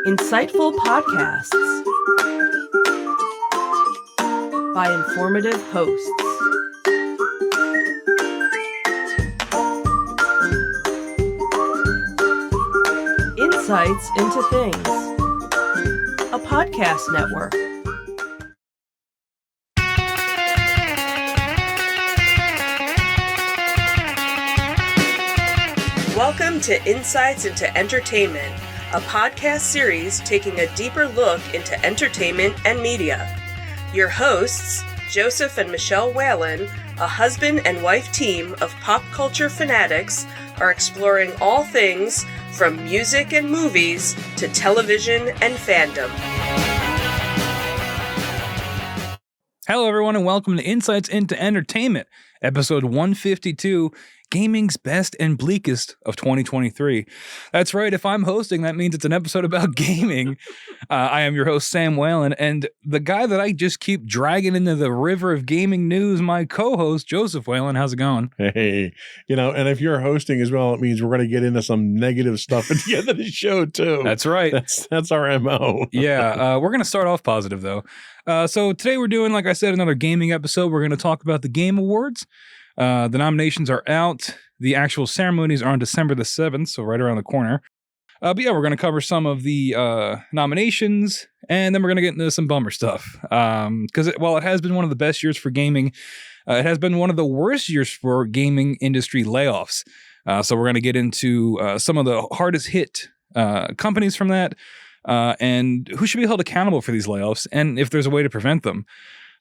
Insightful podcasts by informative hosts. Insights into Things, a podcast network. Welcome to Insights into Entertainment, a podcast series taking a deeper look into entertainment and media. Your hosts, Joseph and Michelle Whalen, a husband and wife team of pop culture fanatics, are exploring all things from music and movies to television and fandom. Hello, everyone, and welcome to Insights into Entertainment, episode 152, Gaming's Best and Bleakest of 2023. That's right, if I'm hosting, that means it's an episode about gaming. I am your host, Sam Whalen, and the guy that I just keep dragging into the river of gaming news, my co-host, Joseph Whalen. How's it going? Hey, and if you're hosting as well, it means we're going to get into some negative stuff at the end of the show, too. That's right. That's our MO. Yeah, we're going to start off positive, though. So today we're doing, like I said, another gaming episode. We're going to talk about the Game Awards. The nominations are out. The actual ceremonies are on December the 7th, so right around the corner. But yeah, we're going to cover some of the nominations, and then we're going to get into some bummer stuff. Because while it has been one of the best years for gaming, it has been one of the worst years for gaming industry layoffs. So we're going to get into some of the hardest hit companies from that, and who should be held accountable for these layoffs, and if there's a way to prevent them.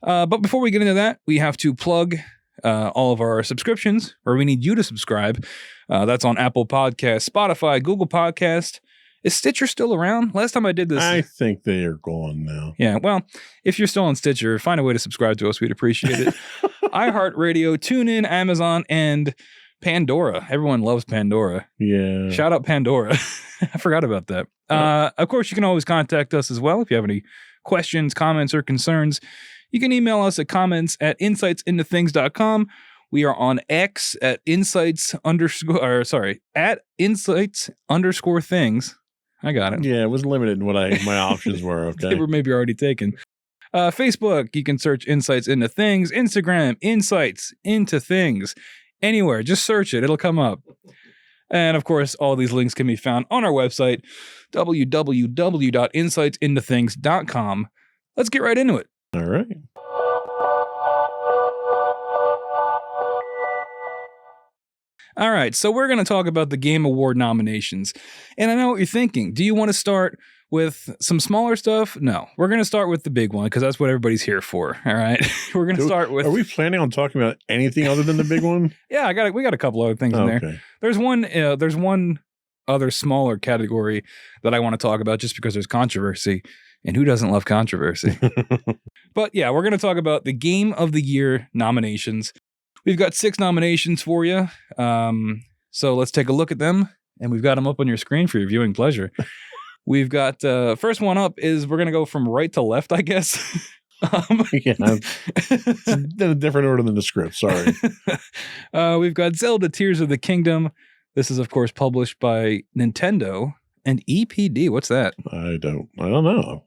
But before we get into that, we have to plug all of our subscriptions, or we need you to subscribe. That's on Apple Podcasts, Spotify, Google Podcast. Is Stitcher still around? Last time I did this, I think they are gone now. Yeah, well, if you're still on Stitcher, find a way to subscribe to us. We'd appreciate it. iHeartRadio, TuneIn, Amazon, and Pandora. Everyone loves Pandora. Yeah. Shout out Pandora. I forgot about that. Of course, you can always contact us as well if you have any questions, comments, or concerns. You can email us at comments@insightsintothings.com. We are on X at insights_things. I got it. Yeah, it was limited in what my options were. Okay. They were maybe already taken. Facebook, you can search Insights Into Things. Instagram, Insights Into Things. Anywhere, just search it. It'll come up. And of course, all these links can be found on our website, www.insightsintothings.com. Let's get right into it. All right. All right, so we're going to talk about the Game Award nominations. And I know what you're thinking. Do you want to start with some smaller stuff? No, we're going to start with the big one because that's what everybody's here for. All right, we're going to start with. Are we planning on talking about anything other than the big one? Yeah, we got a couple other things in there. There's one other smaller category that I want to talk about just because there's controversy, and who doesn't love controversy? But yeah, we're going to talk about the Game of the Year nominations. We've got 6 nominations for you. So let's take a look at them, and we've got them up on your screen for your viewing pleasure. We've got first one up is we're going to go from right to left, I guess. Yeah, it's in a different order than the script. Sorry. We've got Zelda Tears of the Kingdom. This is, of course, published by Nintendo and EPD. What's that? I don't know.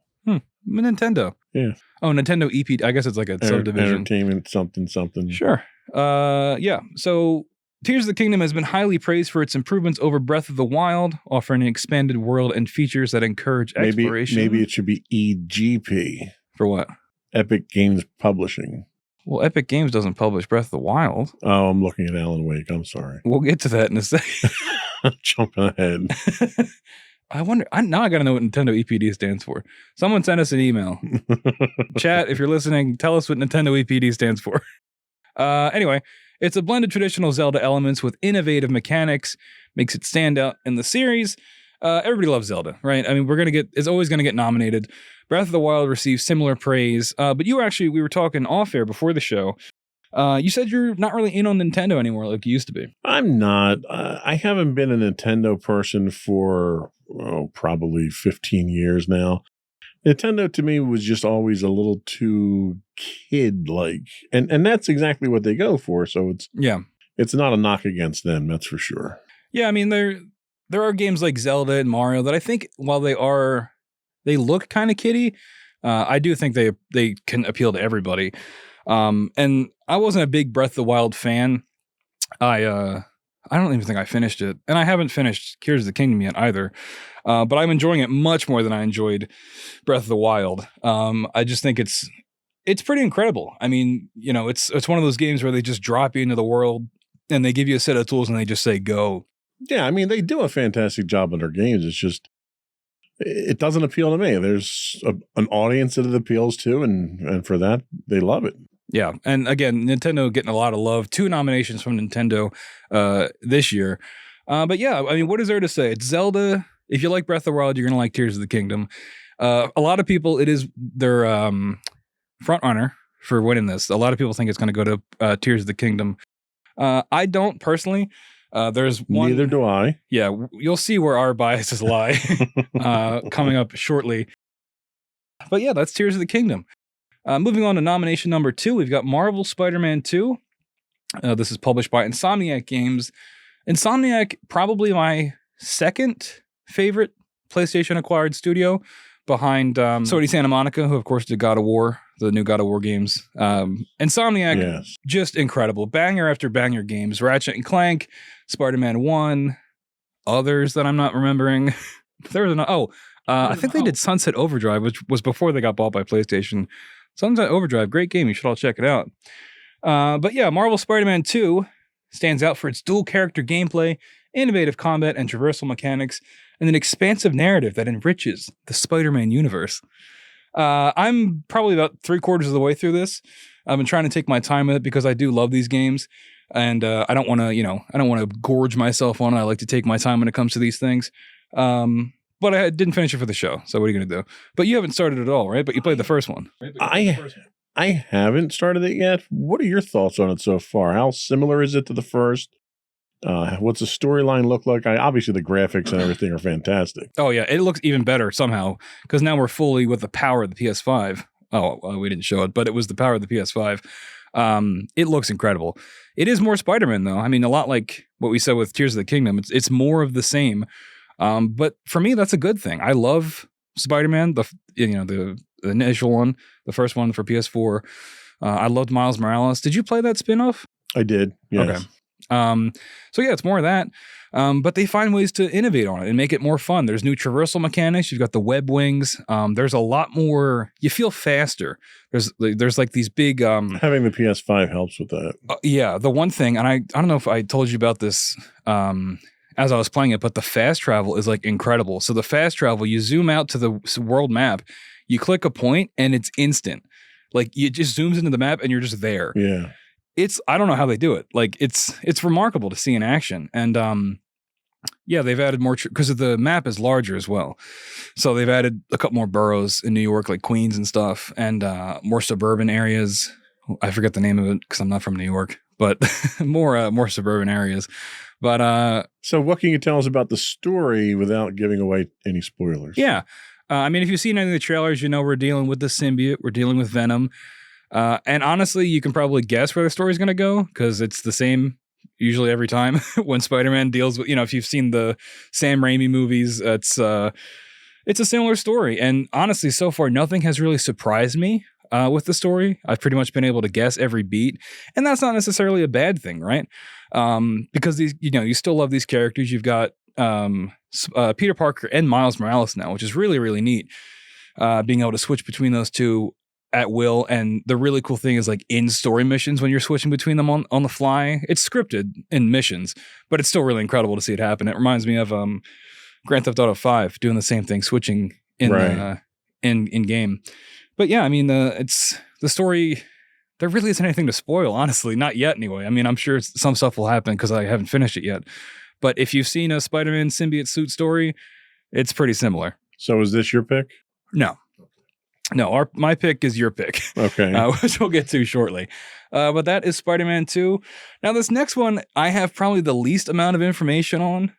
Nintendo. Yeah. Oh, Nintendo EPD. I guess it's like a subdivision. Entertainment something. Sure. Yeah. So Tears of the Kingdom has been highly praised for its improvements over Breath of the Wild, offering an expanded world and features that encourage exploration. Maybe it should be EGP. For what? Epic Games Publishing. Well, Epic Games doesn't publish Breath of the Wild. Oh, I'm looking at Alan Wake. I'm sorry. We'll get to that in a second. I'm jumping ahead. I wonder, now I got to know what Nintendo EPD stands for. Someone send us an email. Chat, if you're listening, tell us what Nintendo EPD stands for. Anyway, it's a blend of traditional Zelda elements with innovative mechanics, makes it stand out in the series. Everybody loves Zelda, right? I mean, it's always going to get nominated. Breath of the Wild received similar praise, but we were talking off air before the show. You said you're not really in on Nintendo anymore like you used to be. I'm not. I haven't been a Nintendo person for probably 15 years now. Nintendo to me was just always a little too kid-like. And that's exactly what they go for. So it's not a knock against them, that's for sure. Yeah, I mean, there are games like Zelda and Mario that I think while they look kind of kiddie, I do think they can appeal to everybody. And I wasn't a big Breath of the Wild fan. I don't even think I finished it, and I haven't finished Tears of the Kingdom yet either. But I'm enjoying it much more than I enjoyed Breath of the Wild. I just think it's pretty incredible. I mean, it's one of those games where they just drop you into the world and they give you a set of tools and they just say go. Yeah, I mean, they do a fantastic job on their games. It's just, it doesn't appeal to me. There's an audience that it appeals to, and for that, they love it. Yeah, and again, Nintendo getting a lot of love. 2 nominations from Nintendo this year. But yeah, I mean, what is there to say? It's Zelda. If you like Breath of the Wild, you're going to like Tears of the Kingdom. A lot of people, it is their front runner for winning this. A lot of people think it's going to go to Tears of the Kingdom. I don't personally. There's one. Neither do I. Yeah, you'll see where our biases lie coming up shortly. But yeah, that's Tears of the Kingdom. Moving on to nomination number 2, we've got Marvel Spider-Man 2. This is published by Insomniac Games. Insomniac, probably my second favorite PlayStation-acquired studio, behind Sony Santa Monica, who of course did God of War, the new God of War games. Insomniac, yes. Just incredible. Banger after banger games. Ratchet and Clank, Spider-Man 1, others that I'm not remembering. There was I think they did Sunset Overdrive, which was before they got bought by PlayStation. Sunset Overdrive, great game. You should all check it out. But yeah, Marvel Spider-Man 2 stands out for its dual character gameplay, innovative combat and traversal mechanics, and an expansive narrative that enriches the Spider-Man universe. I'm probably about 3/4 of the way through this. I've been trying to take my time with it because I do love these games, and I don't want to gorge myself on it. I like to take my time when it comes to these things. But I didn't finish it for the show, so what are you going to do? But you haven't started at all, right? But you played the first one. I haven't started it yet. What are your thoughts on it so far? How similar is it to the first? What's the storyline look like? Obviously, the graphics and everything are fantastic. Oh, yeah. It looks even better somehow, because now we're fully with the power of the PS5. Oh, we didn't show it, but it was the power of the PS5. It looks incredible. It is more Spider-Man, though. I mean, a lot like what we said with Tears of the Kingdom. It's more of the same. But for me, that's a good thing. I love Spider-Man, the initial one, the first one for PS4. I loved Miles Morales. Did you play that spin-off? I did, yes. Okay. So yeah, it's more of that. But they find ways to innovate on it and make it more fun. There's new traversal mechanics. You've got the web wings. There's a lot more. You feel faster. There's like these big. Having the PS5 helps with that. Yeah, the one thing, and I don't know if I told you about this as I was playing it, but the fast travel is like incredible. So the fast travel, you zoom out to the world map, you click a point, and it's instant. Like it just zooms into the map, and you're just there. Yeah. I don't know how they do it. Like it's remarkable to see in action. And yeah, they've added more because the map is larger as well. So they've added a couple more boroughs in New York, like Queens and stuff, and more suburban areas. I forget the name of it because I'm not from New York, but more suburban areas. But so what can you tell us about the story without giving away any spoilers? Yeah. I mean, if you've seen any of the trailers, you know we're dealing with the symbiote. We're dealing with Venom. And honestly, you can probably guess where the story's going to go because it's the same usually every time when Spider-Man deals with, if you've seen the Sam Raimi movies, it's a similar story. And honestly, so far, nothing has really surprised me with the story. I've pretty much been able to guess every beat. And that's not necessarily a bad thing, right? Because these, you still love these characters. You've got Peter Parker and Miles Morales now, which is really, really neat. Being able to switch between those two at will. And the really cool thing is like in story missions when you're switching between them on the fly. It's scripted in missions, but it's still really incredible to see it happen. It reminds me of Grand Theft Auto 5 doing the same thing, switching in in game. But yeah, I mean it's the story. There really isn't anything to spoil, honestly, not yet anyway. I mean, I'm sure some stuff will happen because I haven't finished it yet. But if you've seen a Spider-Man symbiote suit story, it's pretty similar. So is this your pick? No, my pick is your pick. Okay. Which we'll get to shortly. But that is Spider-Man 2. Now, this next one, I have probably the least amount of information on,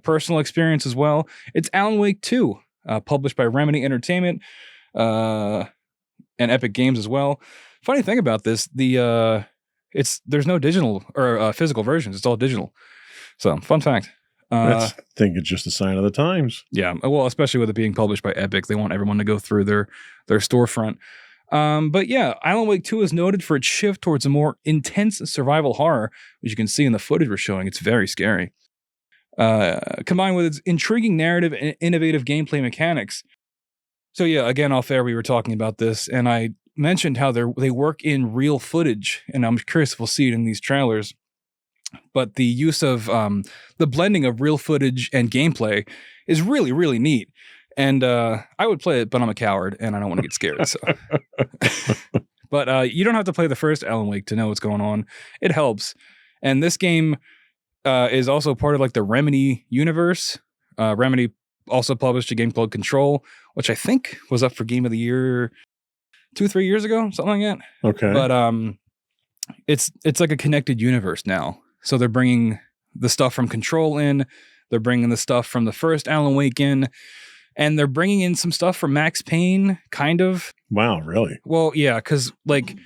personal experience as well. It's Alan Wake 2, published by Remedy Entertainment and Epic Games as well. Funny thing about this, there's no digital or physical versions. It's all digital. So, fun fact. I think it's just a sign of the times. Yeah, well, especially with it being published by Epic, they want everyone to go through their storefront. But yeah, Alan Wake 2 is noted for its shift towards a more intense survival horror, which you can see in the footage we're showing. It's very scary. Combined with its intriguing narrative and innovative gameplay mechanics. So yeah, again, off air, we were talking about this, and I mentioned how they work in real footage, and I'm curious if we'll see it in these trailers. But the use of the blending of real footage and gameplay is really, really neat. And I would play it, but I'm a coward and I don't want to get scared. So, but you don't have to play the first Alan Wake to know what's going on. It helps. And this game is also part of like the Remedy universe. Remedy also published a game called Control, which I think was up for Game of the Year 2-3 years ago, something like that. Okay. But it's like a connected universe now. So they're bringing the stuff from Control in, they're bringing the stuff from the first Alan Wake in, and they're bringing in some stuff from Max Payne, kind of. Wow, really? Well, yeah, because like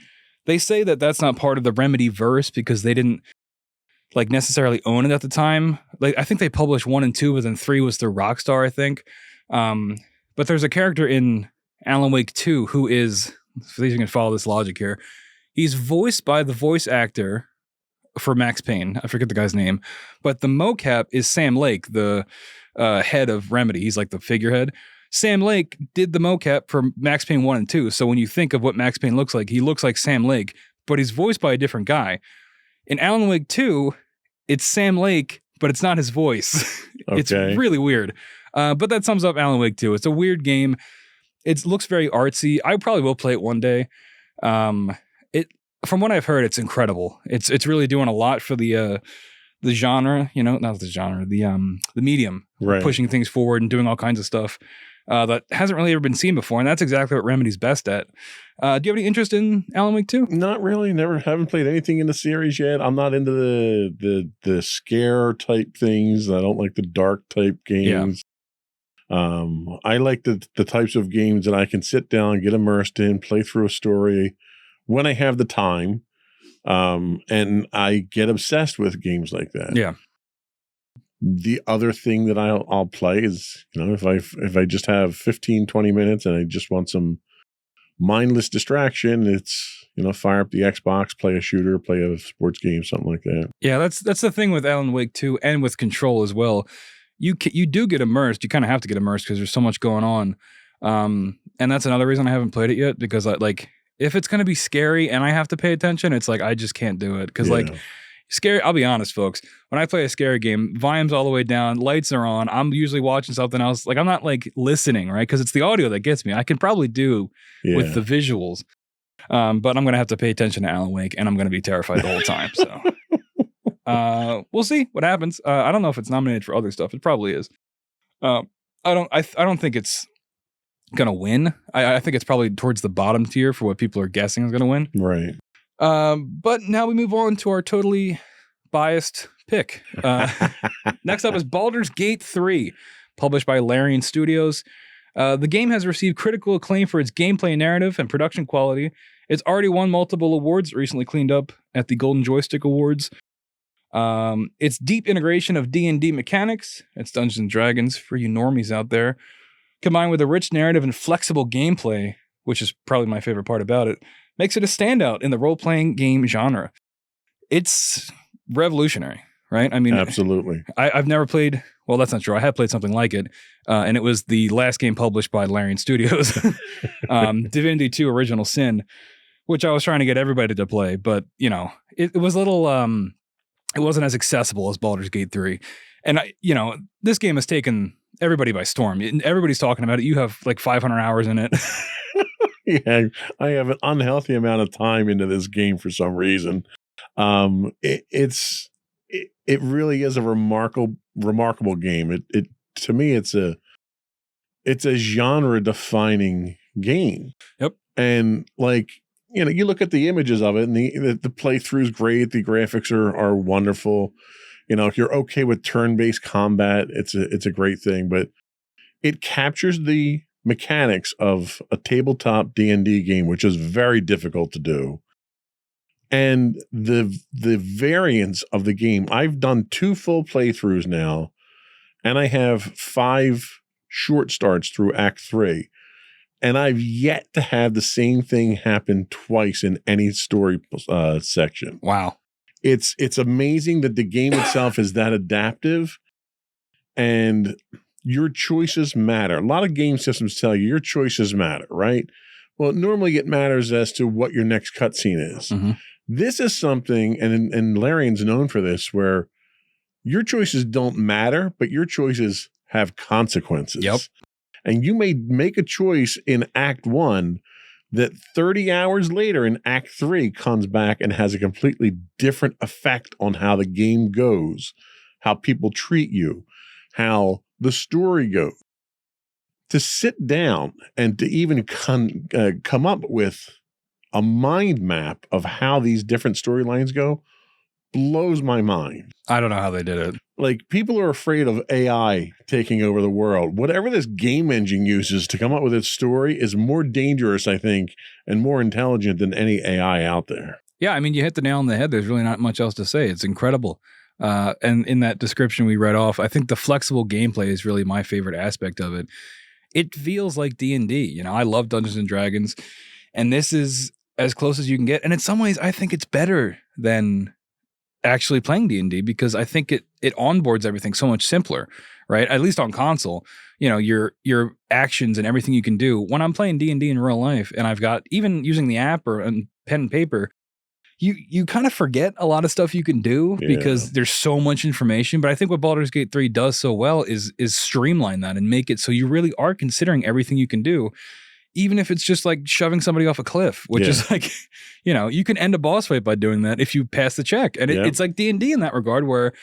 they say that that's not part of the Remedy verse because they didn't like necessarily own it at the time. Like I think they published 1 and 2, but then 3 was through Rockstar, I think. But there's a character in Alan Wake 2 who is, for these you can follow this logic here, he's voiced by the voice actor for Max Payne. I forget the guy's name, but the mocap is Sam Lake, the head of Remedy. He's like the figurehead. Sam Lake did the mocap for Max Payne 1 and 2. So when you think of what Max Payne looks like, he looks like Sam Lake, but he's voiced by a different guy. In Alan Wake 2, it's Sam Lake, but it's not his voice. Okay. It's really weird. But that sums up Alan Wake 2. It's a weird game. It looks very artsy. I probably will play it one day. From what I've heard, it's incredible. It's really doing a lot for the genre, not the genre, the medium, right, pushing things forward and doing all kinds of stuff that hasn't really ever been seen before, and that's exactly what Remedy's best at. Do you have any interest in Alan Wake 2? Not really. Haven't played anything in the series yet. I'm not into the scare type things. I don't like the dark type games. Yeah. I like the types of games that I can sit down, get immersed in, play through a story when I have the time. And I get obsessed with games like that. Yeah. The other thing that I'll play is, if I just have 15, 20 minutes and I just want some mindless distraction, it's, fire up the Xbox, play a shooter, play a sports game, something like that. Yeah, that's the thing with Alan Wake 2 and with Control as well. You do get immersed. You kind of have to get immersed because there's so much going on. And that's another reason I haven't played it yet, because if it's going to be scary and I have to pay attention, it's like I just can't do it. Because scary, I'll be honest, folks, when I play a scary game, volume's all the way down, lights are on, I'm usually watching something else. Like I'm not listening, right? Because it's the audio that gets me. I can probably do with the visuals. But I'm going to have to pay attention to Alan Wake, and I'm going to be terrified the whole time. So we'll see what happens. I don't know if it's nominated for other stuff. It probably is. I don't think it's gonna win. I think it's probably towards the bottom tier for what people are guessing is gonna win. Right. But now we move on to our totally biased pick. Next up is Baldur's Gate 3, published by Larian Studios. The game has received critical acclaim for its gameplay narrative and production quality. It's already won multiple awards, recently cleaned up at the Golden Joystick Awards. Its deep integration of D&D mechanics, it's Dungeons and Dragons for you normies out there, combined with a rich narrative and flexible gameplay, which is probably my favorite part about it, makes it a standout in the role-playing game genre. It's revolutionary, right? I mean, absolutely. I've never played, well, that's not true. I have played something like it, and it was the last game published by Larian Studios, Divinity 2 Original Sin, which I was trying to get everybody to play, but, it was a little, it wasn't as accessible as Baldur's Gate 3. And, this game has taken everybody by storm. Everybody's talking about it. You have 500 hours in it. Yeah, I have an unhealthy amount of time into this game for some reason. It really is a remarkable game. It to me, it's a genre defining game. Yep. And you look at the images of it, and the playthrough's great. The graphics are wonderful. If you're okay with turn-based combat, it's a great thing. But it captures the mechanics of a tabletop D&D game, which is very difficult to do. And the variance of the game. I've done 2 full playthroughs now and I have 5 short starts through Act 3. And I've yet to have the same thing happen twice in any story section. Wow. It's amazing that the game itself is that adaptive, and your choices matter. A lot of game systems tell you your choices matter, right? Well, normally it matters as to what your next cutscene is. Mm-hmm. This is something, and Larian's known for this, where your choices don't matter, but your choices have consequences. Yep. And you may make a choice in Act 1 that 30 hours later in Act 3 comes back and has a completely different effect on how the game goes, how people treat you, how the story goes. To sit down and to even come up with a mind map of how these different storylines go blows my mind. I don't know how they did it. Like, people are afraid of AI taking over the world. Whatever this game engine uses to come up with its story is more dangerous, I think, and more intelligent than any AI out there. Yeah, I mean, you hit the nail on the head. There's really not much else to say. It's incredible. And in that description we read off, I think the flexible gameplay is really my favorite aspect of it. It feels like D&D. You know, I love Dungeons and Dragons, and this is as close as you can get. And in some ways, I think it's better than actually playing D&D because I think it onboards everything so much simpler, right? At least on console, you know, your actions and everything you can do. When I'm playing D&D in real life, and I've got, even using the app or pen and paper, you kind of forget a lot of stuff you can do because there's so much information. But I think what Baldur's Gate 3 does so well is streamline that and make it so you really are considering everything you can do, even if it's just like shoving somebody off a cliff, which is like, you know, you can end a boss fight by doing that if you pass the check. And it's like D&D in that regard, where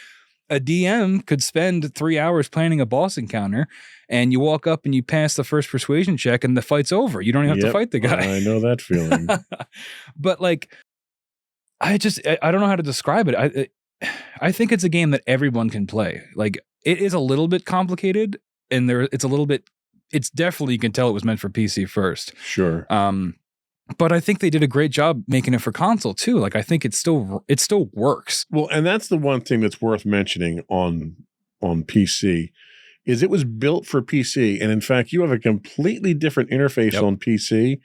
a DM could spend 3 hours planning a boss encounter, and you walk up and you pass the first persuasion check and the fight's over. You don't even have to fight the guy. I know that feeling. But like, I don't know how to describe it. I think it's a game that everyone can play. Like, it is a little bit complicated, and it's definitely, you can tell it was meant for PC first. Sure. But I think they did a great job making it for console too. Like, I think it still works. Well, and that's the one thing that's worth mentioning on PC is it was built for PC. And in fact, you have a completely different interface on PC.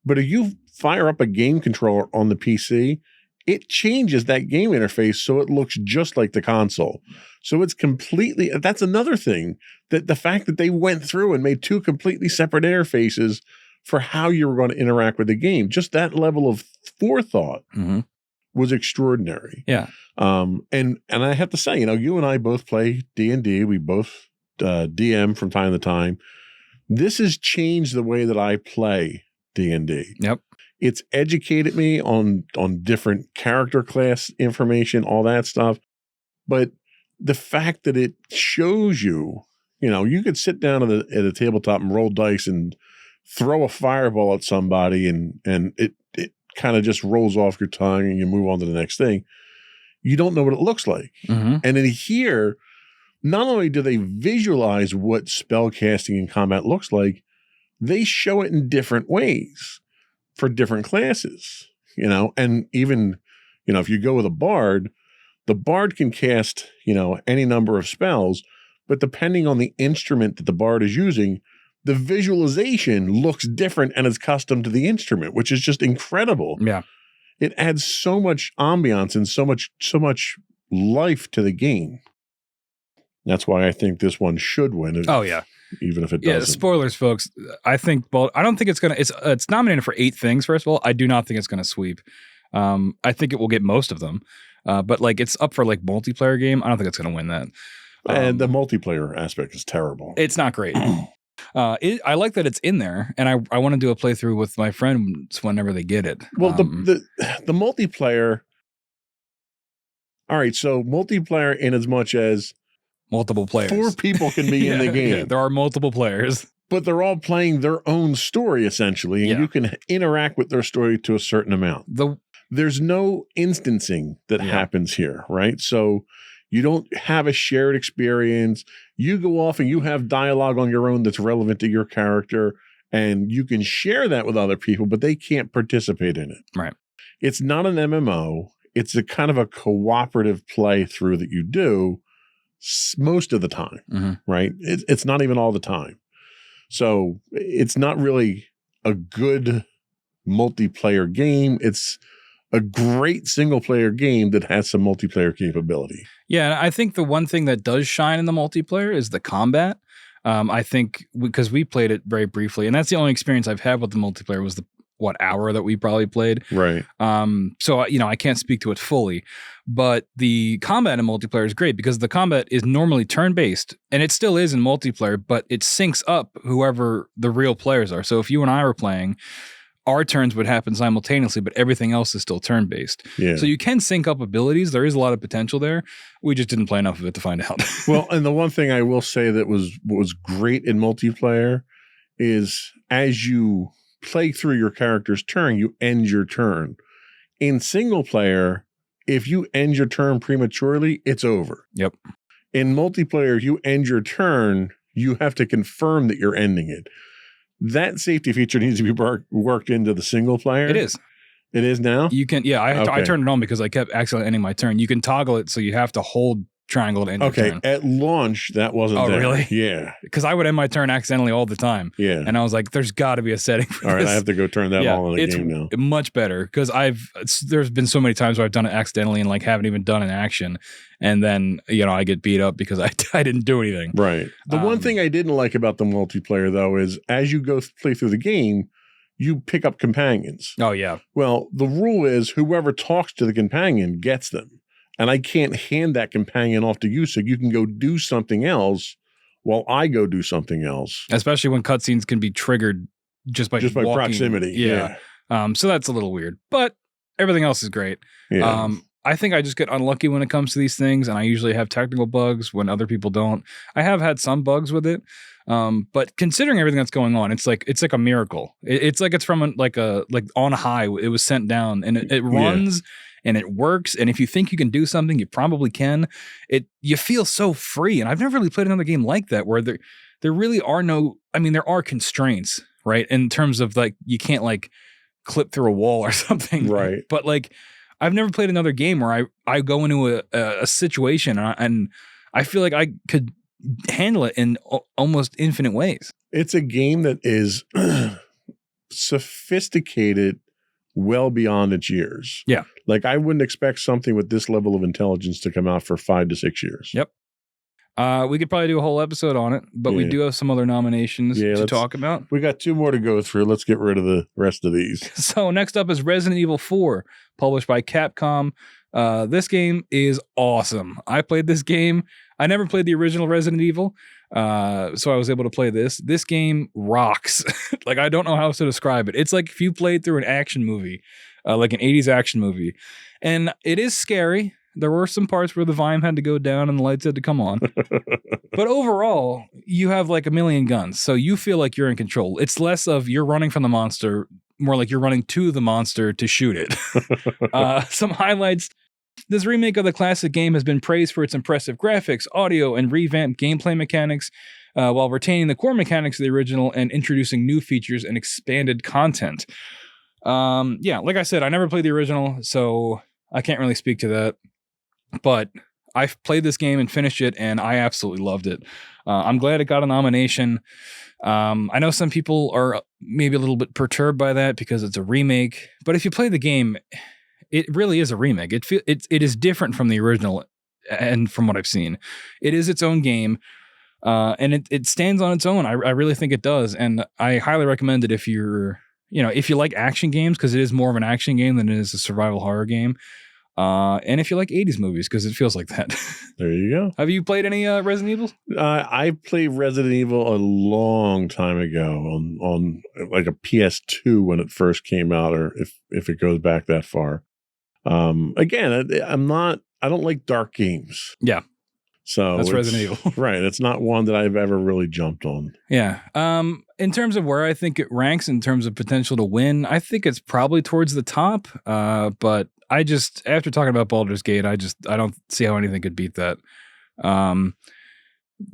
But if you fire up a game controller on the PC, it changes that game interface so it looks just like the console. So it's completely, that's another thing, that the fact that they went through and made 2 completely separate interfaces for how you were going to interact with the game, just that level of forethought was extraordinary. Yeah. And I have to say, you know, you and I both play D&D. We both DM from time to time. This has changed the way that I play D&D. Yep. It's educated me on different character class information, all that stuff. But the fact that it shows you, you know, you could sit down at a tabletop and roll dice and throw a fireball at somebody, and it kind of just rolls off your tongue and you move on to the next thing. You don't know what it looks like. And then here, not only do they visualize what spell casting and combat looks like, they show it in different ways for different classes, you know. And even, you know, if you go with a bard, the bard can cast, you know, any number of spells, but depending on the instrument that the bard is using, the visualization looks different and is custom to the instrument, which is just incredible. Yeah. It adds so much ambiance and so much life to the game. That's why I think this one should win. Oh yeah. Even if it doesn't. Yeah, spoilers, folks. I don't think it's gonna. It's nominated for 8 things. First of all, I do not think it's gonna sweep. I think it will get most of them. But like, it's up for like multiplayer game. I don't think it's gonna win that. And the multiplayer aspect is terrible. It's not great. I like that it's in there, and I want to do a playthrough with my friends whenever they get it. Well, the multiplayer. All right, so multiplayer, in as much as multiple players, 4 people can be in the game. Yeah, there are multiple players, but they're all playing their own story essentially, and you can interact with their story to a certain amount. There's no instancing that happens here, right? So you don't have a shared experience. You go off and you have dialogue on your own that's relevant to your character, and you can share that with other people, but they can't participate in it. Right. It's not an MMO. It's a kind of a cooperative playthrough that you do, most of the time, right? It's not even all the time. So it's not really a good multiplayer game. It's a great single player game that has some multiplayer capability. Yeah, and I think the one thing that does shine in the multiplayer is the combat. I think because we played it very briefly, and that's the only experience I've had with the multiplayer was the hour that we probably played. Right. So I can't speak to it fully, but the combat in multiplayer is great because the combat is normally turn-based, and it still is in multiplayer, but it syncs up whoever the real players are. So if you and I were playing, our turns would happen simultaneously, but everything else is still turn-based. Yeah. So you can sync up abilities. There is a lot of potential there. We just didn't play enough of it to find out. Well, and the one thing I will say that was great in multiplayer is as you play through your character's turn, you end your turn. In single player, if you end your turn prematurely, it's over. Yep. In multiplayer, if you end your turn, you have to confirm that you're ending it. That safety feature needs to be worked into the single player. It is. It is now? You can, I turned it on because I kept accidentally ending my turn. You can toggle it so you have to hold triangle to end your turn. At launch, that wasn't there. Really? Yeah. Because I would end my turn accidentally all the time. Yeah. And I was like, there's got to be a setting for all right, this. I have to go turn that all in the game now. It's much better because there's been so many times where I've done it accidentally and like haven't even done an action. And then, I get beat up because I didn't do anything. Right. The one thing I didn't like about the multiplayer, though, is as you go play through the game, you pick up companions. Oh, yeah. Well, the rule is whoever talks to the companion gets them. And I can't hand that companion off to you so you can go do something else while I go do something else. Especially when cutscenes can be triggered just by walking. Proximity. Yeah. So that's a little weird. But everything else is great. Yeah. I think I just get unlucky when it comes to these things, and I usually have technical bugs when other people don't. I have had some bugs with it, but considering everything that's going on, it's like a miracle. It's like it's from like on high. It was sent down, and it runs and it works. And if you think you can do something, you probably can. You feel so free, and I've never really played another game like that where there really are no. I mean, there are constraints, right? In terms of like you can't like clip through a wall or something, right? But like. I've never played another game where I go into a situation and I feel like I could handle it in almost infinite ways. It's a game that is sophisticated well beyond its years. Yeah. Like I wouldn't expect something with this level of intelligence to come out for 5 to 6 years. Yep. We could probably do a whole episode on it, but we do have some other nominations to talk about. We got 2 more to go through. Let's get rid of the rest of these. So next up is Resident Evil 4, published by Capcom. This game is awesome. I played this game. I never played the original Resident Evil, so I was able to play this. This game rocks. Like, I don't know how else to describe it. It's like if you played through an action movie, like an 80s action movie. And it is scary. There were some parts where the volume had to go down and the lights had to come on. But overall, you have like a million guns. So you feel like you're in control. It's less of you're running from the monster, more like you're running to the monster to shoot it. Some highlights. This remake of the classic game has been praised for its impressive graphics, audio, and revamped gameplay mechanics, while retaining the core mechanics of the original and introducing new features and expanded content. Like I said, I never played the original, so I can't really speak to that. But I've played this game and finished it, and I absolutely loved it. I'm glad it got a nomination. I know some people are maybe a little bit perturbed by that because it's a remake. But if you play the game, it really is a remake. It is different from the original, and from what I've seen, it is its own game, and it stands on its own. I really think it does, and I highly recommend it if you're if you like action games, because it is more of an action game than it is a survival horror game. And if you like 80s movies, because it feels like that. There you go. Have you played any Resident Evil? I played Resident Evil a long time ago on like a PS2 when it first came out, or if it goes back that far. Again, I don't like dark games. Yeah. So that's Resident Evil. Right. It's not one that I've ever really jumped on. Yeah. In terms of where I think it ranks in terms of potential to win, I think it's probably towards the top. But I just, after talking about Baldur's Gate, I don't see how anything could beat that.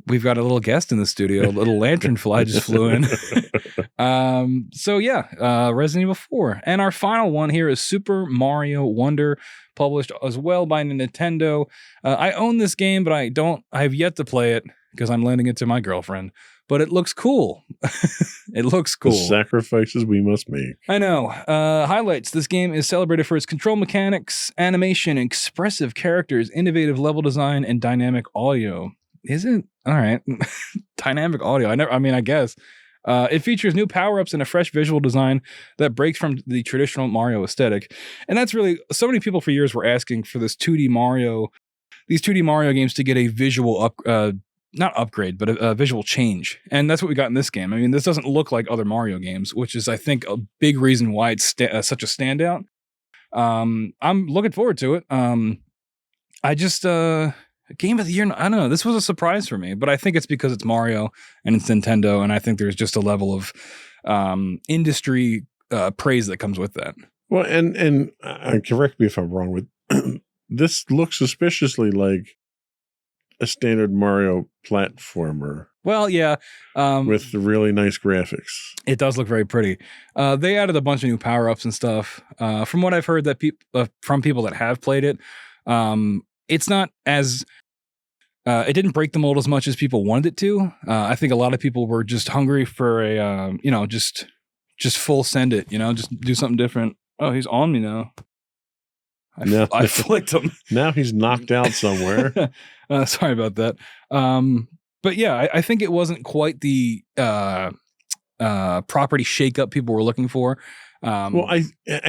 we've got a little guest in the studio. A little lanternfly just flew in. Resident Evil 4. And our final one here is Super Mario Wonder, published as well by Nintendo. I own this game, but I have yet to play it because I'm lending it to my girlfriend. But it looks cool. It looks cool. The sacrifices we must make. I know. Highlights. This game is celebrated for its control mechanics, animation, expressive characters, innovative level design, and dynamic audio. Is it? All right. Dynamic audio. I guess. It features new power-ups and a fresh visual design that breaks from the traditional Mario aesthetic. And that's really, so many people for years were asking for these 2D Mario games to get a visual not upgrade, but a visual change. And that's what we got in this game. I mean, this doesn't look like other Mario games, which is, I think, a big reason why it's such a standout. I'm looking forward to it. Game of the year, I don't know. This was a surprise for me, but I think it's because it's Mario and it's Nintendo, and I think there's just a level of industry praise that comes with that. Well, and correct me if I'm wrong with this looks suspiciously like a standard Mario platformer. Well, yeah. With really nice graphics. It does look very pretty. They added a bunch of new power-ups and stuff. From what I've heard from people that have played it, it's not as... it didn't break the mold as much as people wanted it to. I think a lot of people were just hungry for a, just full send it, just do something different. Oh, he's on me now. I flicked him. Now he's knocked out somewhere. Sorry about that. But yeah, I think it wasn't quite the property shakeup people were looking for. Well, I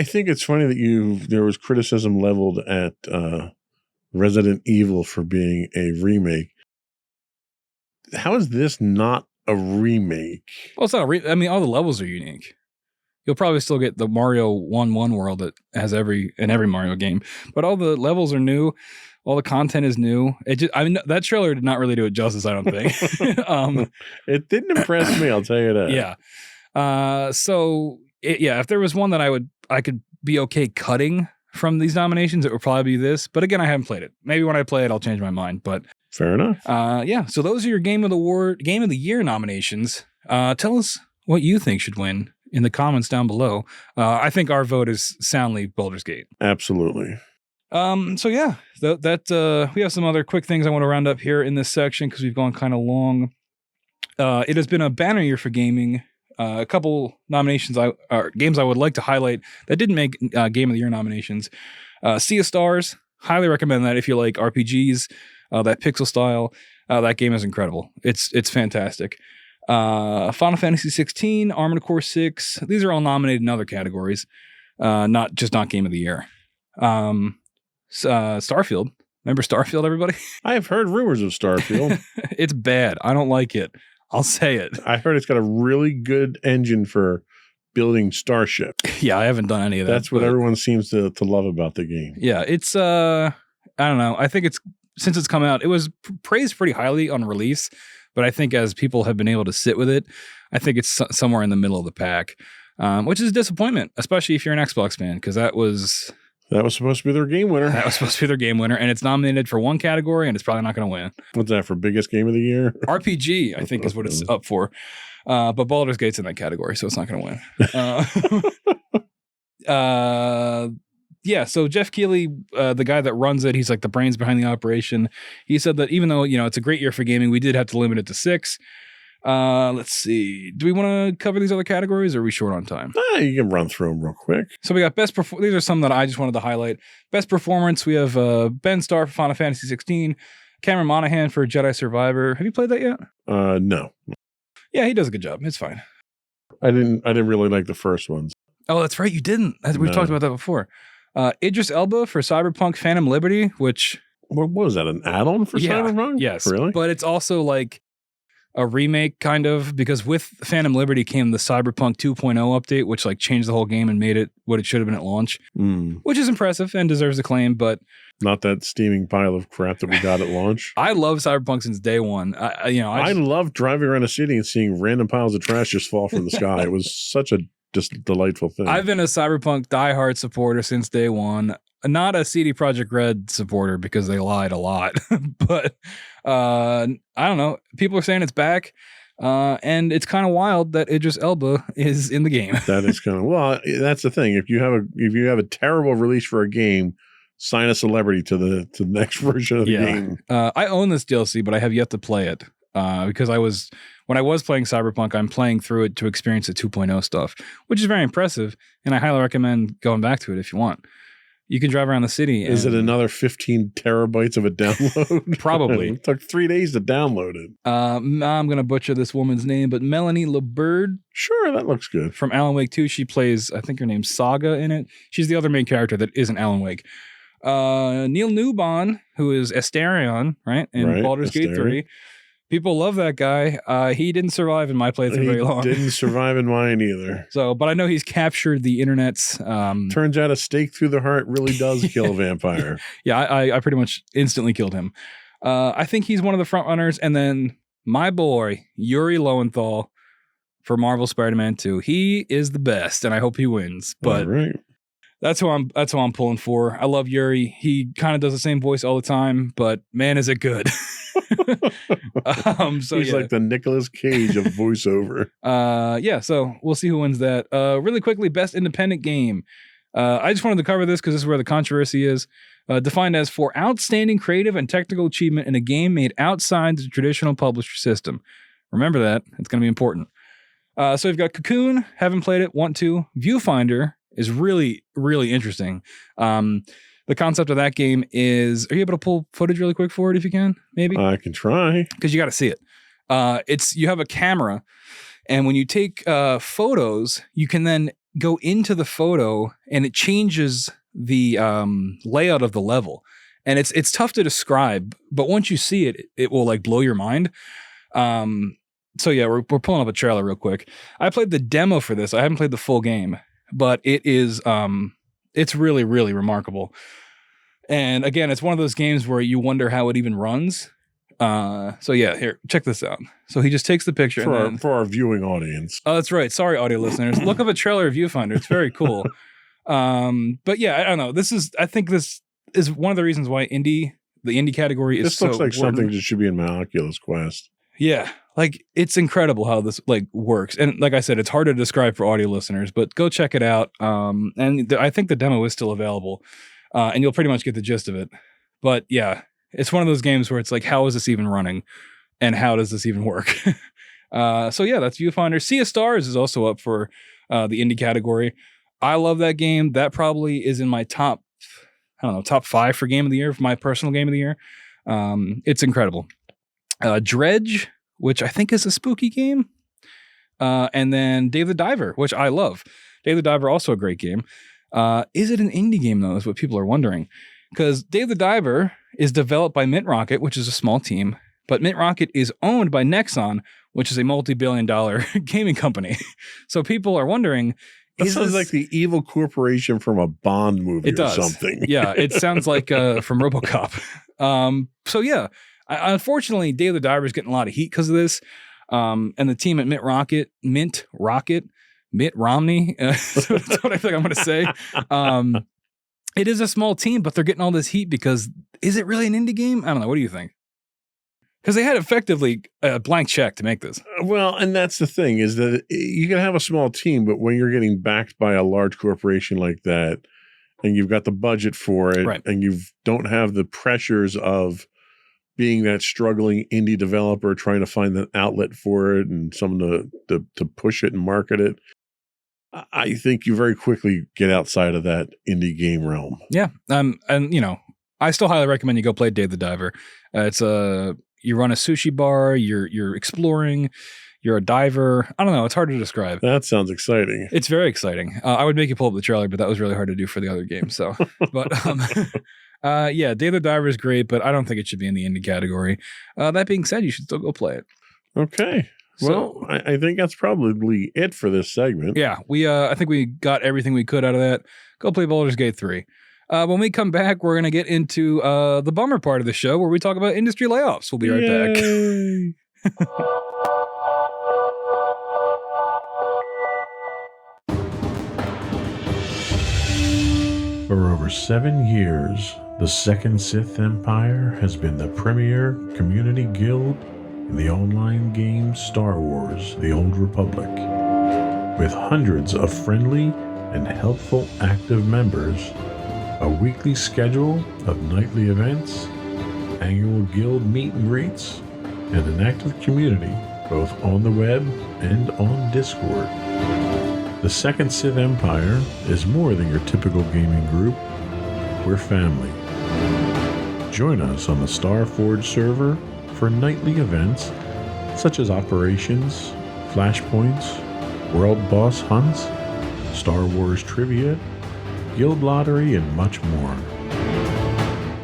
think it's funny that there was criticism leveled at Resident Evil for being a remake. How is this not a remake? Well, it's not all the levels are unique. You'll probably still get the Mario 1-1 world that has every Mario game, but all the levels are new. All the content is new. That trailer did not really do it justice, I don't think. It didn't impress me, I'll tell you that. Yeah. If there was one that I could be okay cutting from these nominations, it would probably be this. But again, I haven't played it. Maybe when I play it, I'll change my mind. But fair enough. So those are your Game of the Year nominations. Tell us what you think should win in the comments down below. I think our vote is soundly Baldur's Gate. Absolutely. We have some other quick things I want to round up here in this section because we've gone kind of long. It has been a banner year for gaming. A couple nominations games I would like to highlight that didn't make Game of the Year nominations. Sea of Stars, highly recommend that if you like RPGs, that pixel style. That game is incredible. It's fantastic. Final Fantasy 16, Armored Core 6. These are all nominated in other categories, not Game of the Year. Starfield. Remember Starfield, everybody? I have heard rumors of Starfield. It's bad. I don't like it. I'll say it. I heard it's got a really good engine for building Starship. Yeah, I haven't done any of that. That's what everyone seems to love about the game. Yeah, it's I don't know. I think since it's come out, it was praised pretty highly on release, but I think as people have been able to sit with it, I think it's somewhere in the middle of the pack, which is a disappointment, especially if you're an Xbox fan, because that was supposed to be their game winner. That was supposed to be their game winner, and it's nominated for one category, and it's probably not going to win. What's that, for biggest game of the year? RPG, I think, is what it's up for. But Baldur's Gate's in that category, so it's not going to win. So Jeff Keighley, the guy that runs it, he's like the brains behind the operation. He said that even though, it's a great year for gaming, we did have to limit it to 6. Let's see. Do we want to cover these other categories, or are we short on time? You can run through them real quick. So we got these are some that I just wanted to highlight. Best performance, we have Ben Starr for Final Fantasy 16, Cameron Monaghan for Jedi Survivor. Have you played that yet? No. Yeah, he does a good job. It's fine. I didn't really like the first ones. Oh, that's right. You didn't. We've talked about that before. Idris Elba for Cyberpunk Phantom Liberty, which... What was that, an add-on for Cyberpunk? Yes. Really? But it's also like a remake, kind of, because with Phantom Liberty came the Cyberpunk 2.0 update, which like changed the whole game and made it what it should have been at launch, which is impressive and deserves acclaim, but... Not that steaming pile of crap that we got at launch. I love Cyberpunk since day one. I love driving around a city and seeing random piles of trash just fall from the sky. It was such a just delightful thing. I've been a Cyberpunk diehard supporter since day one. not a CD Projekt Red supporter because they lied a lot, but I don't know. People are saying it's back, and it's kind of wild that Idris Elba is in the game. That is kind of well. That's the thing. If you have a terrible release for a game, sign a celebrity to the next version of the game. I own this DLC, but I have yet to play it because when I was playing Cyberpunk, I'm playing through it to experience the 2.0 stuff, which is very impressive, and I highly recommend going back to it if you want. You can drive around the city. Is it another 15 terabytes of a download? Probably. It took 3 days to download it. I'm going to butcher this woman's name, but Melanie LeBird. Sure, that looks good. From Alan Wake 2, she plays, I think her name's Saga in it. She's the other main character that isn't Alan Wake. Neil Newbon, who is Asterion, right? In Baldur's Gate 3. People love that guy. He didn't survive in my playthrough very long. Didn't survive in mine either. So, but I know he's captured the internet's. Turns out a stake through the heart really does kill a vampire. Yeah, I pretty much instantly killed him. I think he's one of the front runners, and then my boy Yuri Lowenthal for Marvel Spider-Man 2. He is the best, and I hope he wins. But that's who I'm pulling for. I love Yuri. He kind of does the same voice all the time, but man, is it good. He's like the Nicolas Cage of voiceover. So we'll see who wins that. Really quickly, best independent game. I just wanted to cover this because this is where the controversy is. Defined as for outstanding creative and technical achievement in a game made outside the traditional publisher system. Remember that. It's going to be important. So we've got Cocoon. Haven't played it. Want to. Viewfinder is really, really interesting. The concept of that game is, are you able to pull footage really quick for it if you can? Maybe? I can try. Because you got to see it. You have a camera, and when you take photos, you can then go into the photo, and it changes the layout of the level. And it's tough to describe, but once you see it, it will like blow your mind. So yeah, we're pulling up a trailer real quick. I played the demo for this. I haven't played the full game, but it is it's really, really remarkable. And again, it's one of those games where you wonder how it even runs. So yeah, here, check this out. So he just takes the picture for our viewing audience. Oh, that's right. Sorry, audio listeners. Look up a trailer of Viewfinder. It's very cool. But yeah, I don't know. I think this is one of the reasons why the indie category is so. This looks like something that should be in my Oculus Quest. Yeah, like it's incredible how this like works, and like I said, it's hard to describe for audio listeners, but go check it out. And I think the demo is still available, and you'll pretty much get the gist of it. But yeah, it's one of those games where it's like, how is this even running, and how does this even work? So yeah, that's Viewfinder. Sea of Stars is also up for the indie category. I love that game. That probably is in my top 5 for game of the year, for my personal game of the year. It's incredible. Dredge, which I think is a spooky game. And then Dave the Diver, which I love. Dave the Diver, also a great game. Is it an indie game, though, is what people are wondering. Because Dave the Diver is developed by Mint Rocket, which is a small team. But Mint Rocket is owned by Nexon, which is a multi-billion-dollar gaming company. So people are wondering... That sounds like the evil corporation from a Bond movie or something. Yeah, it sounds like from RoboCop. So yeah, unfortunately, Dave the Diver is getting a lot of heat because of this. And the team at Mitt Romney, that's what I think I'm going to say. It is a small team, but they're getting all this heat because is it really an indie game? I don't know. What do you think? Because they had effectively a blank check to make this. Well, and that's the thing is that you can have a small team, but when you're getting backed by a large corporation like that, and you've got the budget for it, right, and you don't have the pressures of being that struggling indie developer trying to find an outlet for it and someone to push it and market it, I think you very quickly get outside of that indie game realm. Yeah, and I still highly recommend you go play Dave the Diver. You run a sushi bar, you're exploring, you're a diver. I don't know. It's hard to describe. That sounds exciting. It's very exciting. I would make you pull up the trailer, but that was really hard to do for the other game. So, but yeah, Dave the Diver is great, but I don't think it should be in the indie category. That being said, you should still go play it. Okay. Well, so, I think that's probably it for this segment. Yeah, I think we got everything we could out of that. Go play Baldur's Gate 3. When we come back, we're going to get into the bummer part of the show where we talk about industry layoffs. We'll be right back. For over 7 years, the Second Sith Empire has been the premier community guild in the online game Star Wars: The Old Republic. With hundreds of friendly and helpful active members, a weekly schedule of nightly events, annual guild meet and greets, and an active community both on the web and on Discord. The Second Sith Empire is more than your typical gaming group. We're family. Join us on the Starforge server for nightly events such as operations, flashpoints, world boss hunts, Star Wars trivia, guild lottery, and much more.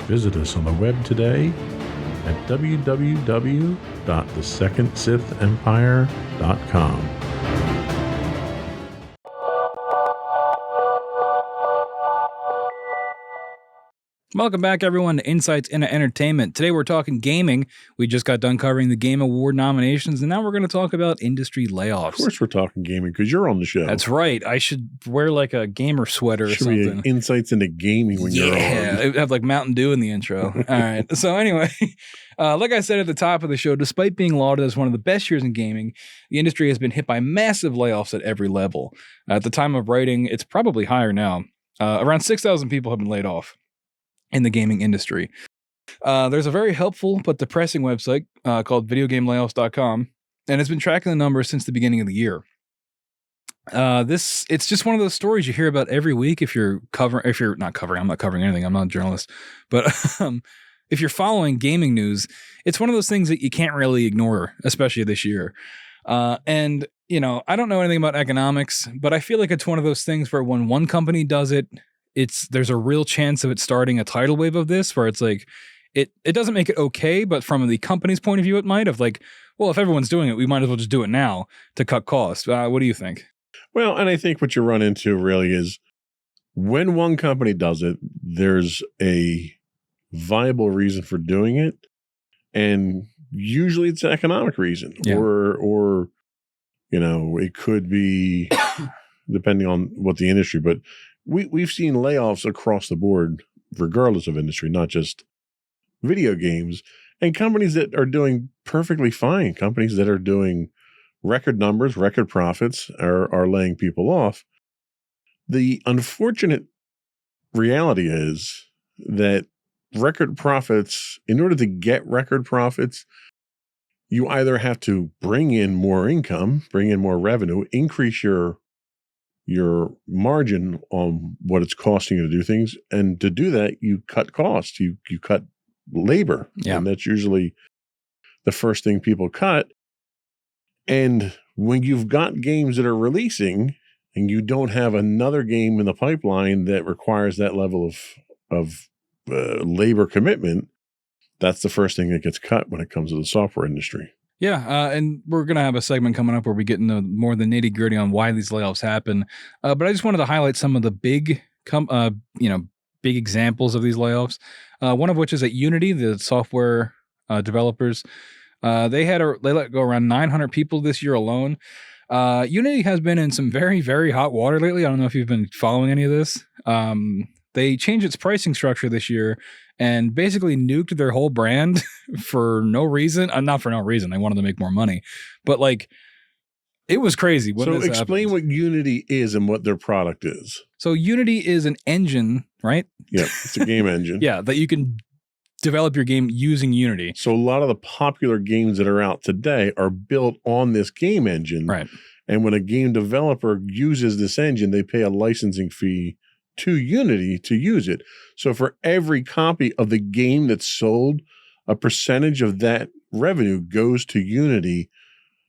Visit us on the web today at www.thesecondsithempire.com. Welcome back, everyone, to Insights into Entertainment. Today we're talking gaming. We just got done covering the Game Award nominations, and now we're going to talk about industry layoffs. Of course we're talking gaming because you're on the show. That's right. I should wear like a gamer sweater or something. Be Insights into Gaming when you're on. Yeah, have like Mountain Dew in the intro. All right. So anyway, like I said at the top of the show, despite being lauded as one of the best years in gaming, the industry has been hit by massive layoffs at every level. At the time of writing, it's probably higher now. Around 6,000 people have been laid off in the gaming industry. There's a very helpful but depressing website called videogamelayoffs.com, and it's been tracking the numbers since the beginning of the year. It's just one of those stories you hear about every week if you're not covering, I'm not covering anything, I'm not a journalist, but if you're following gaming news, it's one of those things that you can't really ignore, especially this year. And, you know, I don't know anything about economics, but I feel like it's one of those things where when one company does it, there's a real chance of it starting a tidal wave of this where it's like, it doesn't make it okay, but from the company's point of view, it might have like, well, if everyone's doing it, we might as well just do it now to cut costs. What do you think? Well, and I think what you run into really is when one company does it, there's a viable reason for doing it. And usually it's an economic reason, or, you know, it could be depending on what the industry, but we've seen layoffs across the board, regardless of industry, not just video games, and companies that are doing perfectly fine, companies that are doing record numbers, record profits are laying people off. The unfortunate reality is that record profits, in order to get record profits, you either have to bring in more income, bring in more revenue, increase your margin on what it's costing you to do things. And to do that, you cut costs, you cut labor. Yeah. And that's usually the first thing people cut. And when you've got games that are releasing and you don't have another game in the pipeline that requires that level of labor commitment, that's the first thing that gets cut when it comes to the software industry. Yeah, and we're going to have a segment coming up where we get into more the nitty gritty on why these layoffs happen. But I just wanted to highlight some of the big examples of these layoffs. One of which is at Unity, the software developers. They let go around 900 people this year alone. Unity has been in some very, very hot water lately. I don't know if you've been following any of this. They changed its pricing structure this year and basically nuked their whole brand for no reason. Not for no reason. They wanted to make more money. But like, it was crazy. So explain what Unity is and what their product is. So Unity is an engine, right? Yeah, it's a game engine. Yeah, that you can develop your game using Unity. So a lot of the popular games that are out today are built on this game engine. Right. And when a game developer uses this engine, they pay a licensing fee to Unity to use it. So for every copy of the game that's sold, a percentage of that revenue goes to Unity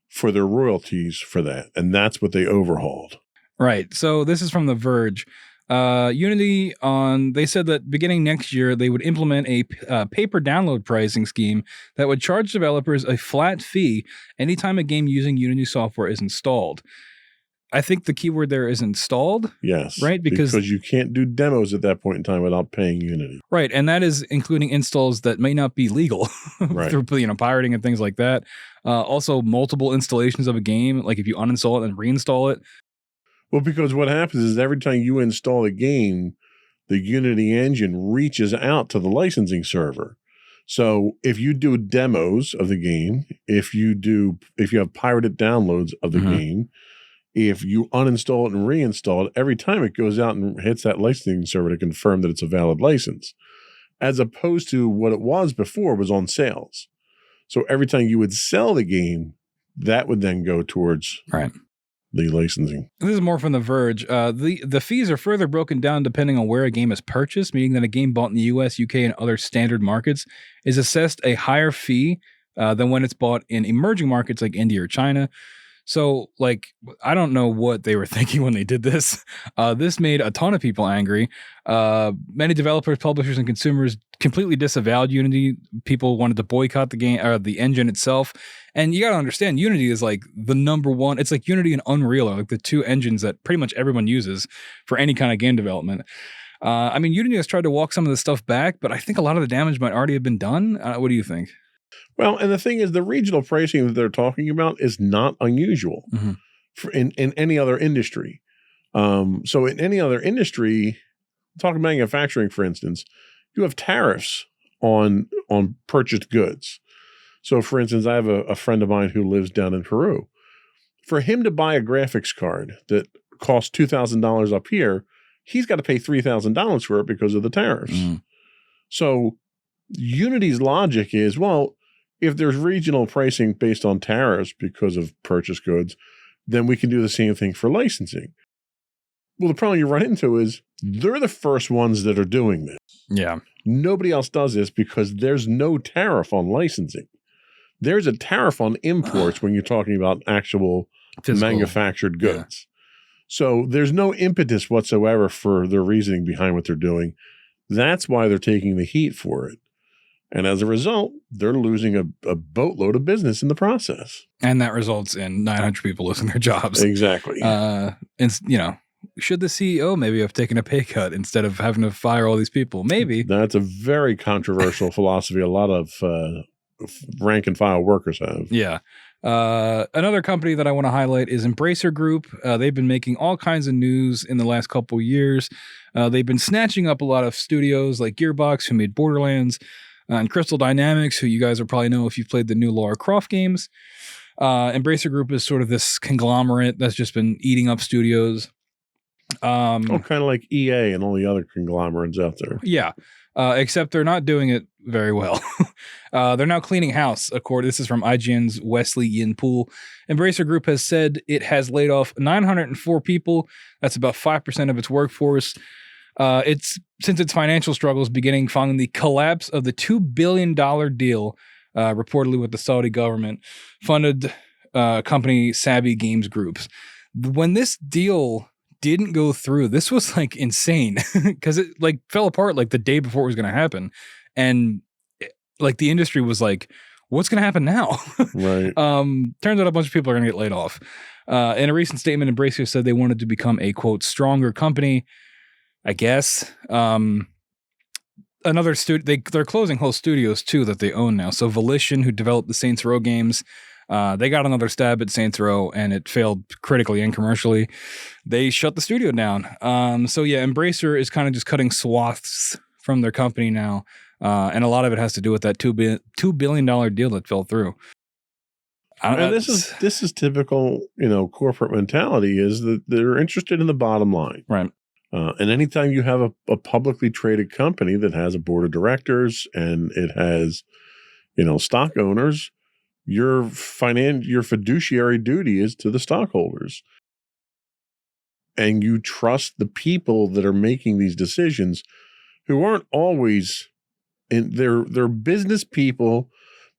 for their royalties for that. And that's what they overhauled. Right. So this is from The Verge. Unity they said that beginning next year, they would implement a pay per download pricing scheme that would charge developers a flat fee anytime a game using Unity software is installed. I think the keyword there is installed. Yes. Right? Because you can't do demos at that point in time without paying Unity. Right. And that is including installs that may not be legal right. through pirating and things like that. Also, multiple installations of a game, like if you uninstall it and reinstall it. Well, because what happens is every time you install a game, the Unity engine reaches out to the licensing server. So if you do demos of the game, if you have pirated downloads of the game, if you uninstall it and reinstall it, every time it goes out and hits that licensing server to confirm that it's a valid license, as opposed to what it was before was on sales. So every time you would sell the game, that would then go towards the licensing. This is more from The Verge. The fees are further broken down depending on where a game is purchased, meaning that a game bought in the US, UK, and other standard markets is assessed a higher fee than when it's bought in emerging markets like India or China. So, like, I don't know what they were thinking when they did this. This made a ton of people angry. Many developers, publishers, and consumers completely disavowed Unity. People wanted to boycott the game, or the engine itself. And you got to understand, Unity is like the number one. It's like Unity and Unreal are like the two engines that pretty much everyone uses for any kind of game development. I mean, Unity has tried to walk some of this stuff back, but I think a lot of the damage might already have been done. What do you think? Well, and the thing is, the regional pricing that they're talking about is not unusual in any other industry. So in any other industry, talking manufacturing, for instance, you have tariffs on purchased goods. So, for instance, I have a friend of mine who lives down in Peru. For him to buy a graphics card that costs $2,000 up here, he's got to pay $3,000 for it because of the tariffs. So Unity's logic is, well, if there's regional pricing based on tariffs because of purchased goods, then we can do the same thing for licensing. Well, the problem you run into is they're the first ones that are doing this. Yeah. Nobody else does this because there's no tariff on licensing. There's a tariff on imports when you're talking about actual physical manufactured goods. Yeah. So there's no impetus whatsoever for their reasoning behind what they're doing. That's why they're taking the heat for it. And as a result, they're losing a boatload of business in the process. And that results in 900 people losing their jobs. Exactly. And, you know, should the CEO maybe have taken a pay cut instead of having to fire all these people? Maybe. That's a very controversial philosophy. A lot of rank and file workers have. Yeah. Another company that I want to highlight is Embracer Group. They've been making all kinds of news in the last couple of years. They've been snatching up a lot of studios like Gearbox, who made Borderlands, and Crystal Dynamics, who you guys will probably know if you've played the new Lara Croft games. Embracer Group is sort of this conglomerate that's just been eating up studios. Kind of like EA and all the other conglomerates out there. Yeah. Except they're not doing it very well. They're now cleaning house. This is from IGN's Wesley Yin-Poole. Embracer Group has said it has laid off 904 people. That's about 5% of its workforce. It's since its financial struggles beginning following the collapse of the $2 billion deal, reportedly with the Saudi government, funded company Sabi Games Groups. When this deal didn't go through, this was like insane because it like fell apart like the day before it was going to happen. And like the industry was like, what's going to happen now? Right. Turns out a bunch of people are going to get laid off. In a recent statement, Embracer said they wanted to become a, quote, stronger company, I guess. Another they're closing whole studios too that they own now. So Volition, who developed the Saints Row games, they got another stab at Saints Row and it failed critically and commercially. They shut the studio down. So yeah, Embracer is kind of just cutting swaths from their company now. And a lot of it has to do with that $2 billion deal that fell through. And this is typical, corporate mentality is that they're interested in the bottom line. Right. And anytime you have a publicly traded company that has a board of directors and it has, stock owners, your fiduciary duty is to the stockholders. And you trust the people that are making these decisions who aren't always they're business people,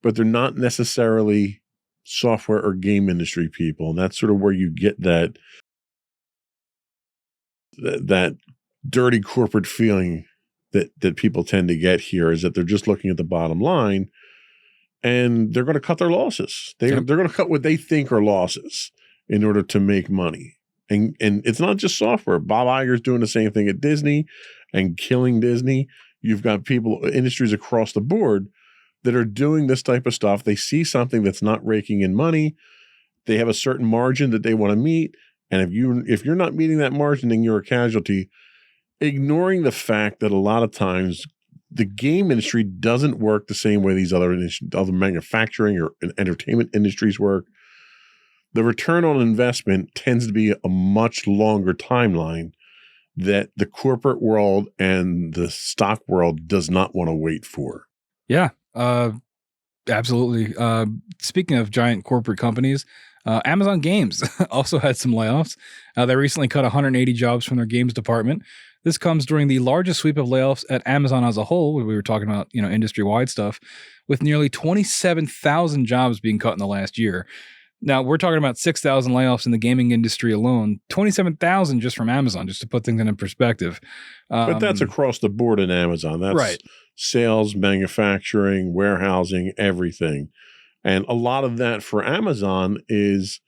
but they're not necessarily software or game industry people. And that's sort of where you get that dirty corporate feeling that people tend to get here, is that they're just looking at the bottom line and they're going to cut their losses. They're going to cut what they think are losses in order to make money. And it's not just software. Bob Iger's doing the same thing at Disney and killing Disney. You've got industries across the board that are doing this type of stuff. They see something that's not raking in money. They have a certain margin that they want to meet. And if you're not meeting that margin, then you're a casualty. ignoring the fact that a lot of times the game industry doesn't work the same way these other manufacturing or entertainment industries work. The return on investment tends to be a much longer timeline that the corporate world and the stock world does not want to wait for. Yeah, absolutely. Speaking of giant corporate companies, Amazon Games also had some layoffs. They recently cut 180 jobs from their games department. This comes during the largest sweep of layoffs at Amazon as a whole, where we were talking about, industry-wide stuff, with nearly 27,000 jobs being cut in the last year. Now, we're talking about 6,000 layoffs in the gaming industry alone, 27,000 just from Amazon, just to put things in perspective. But that's across the board in Amazon. That's right. Sales, manufacturing, warehousing, everything. And a lot of that for Amazon is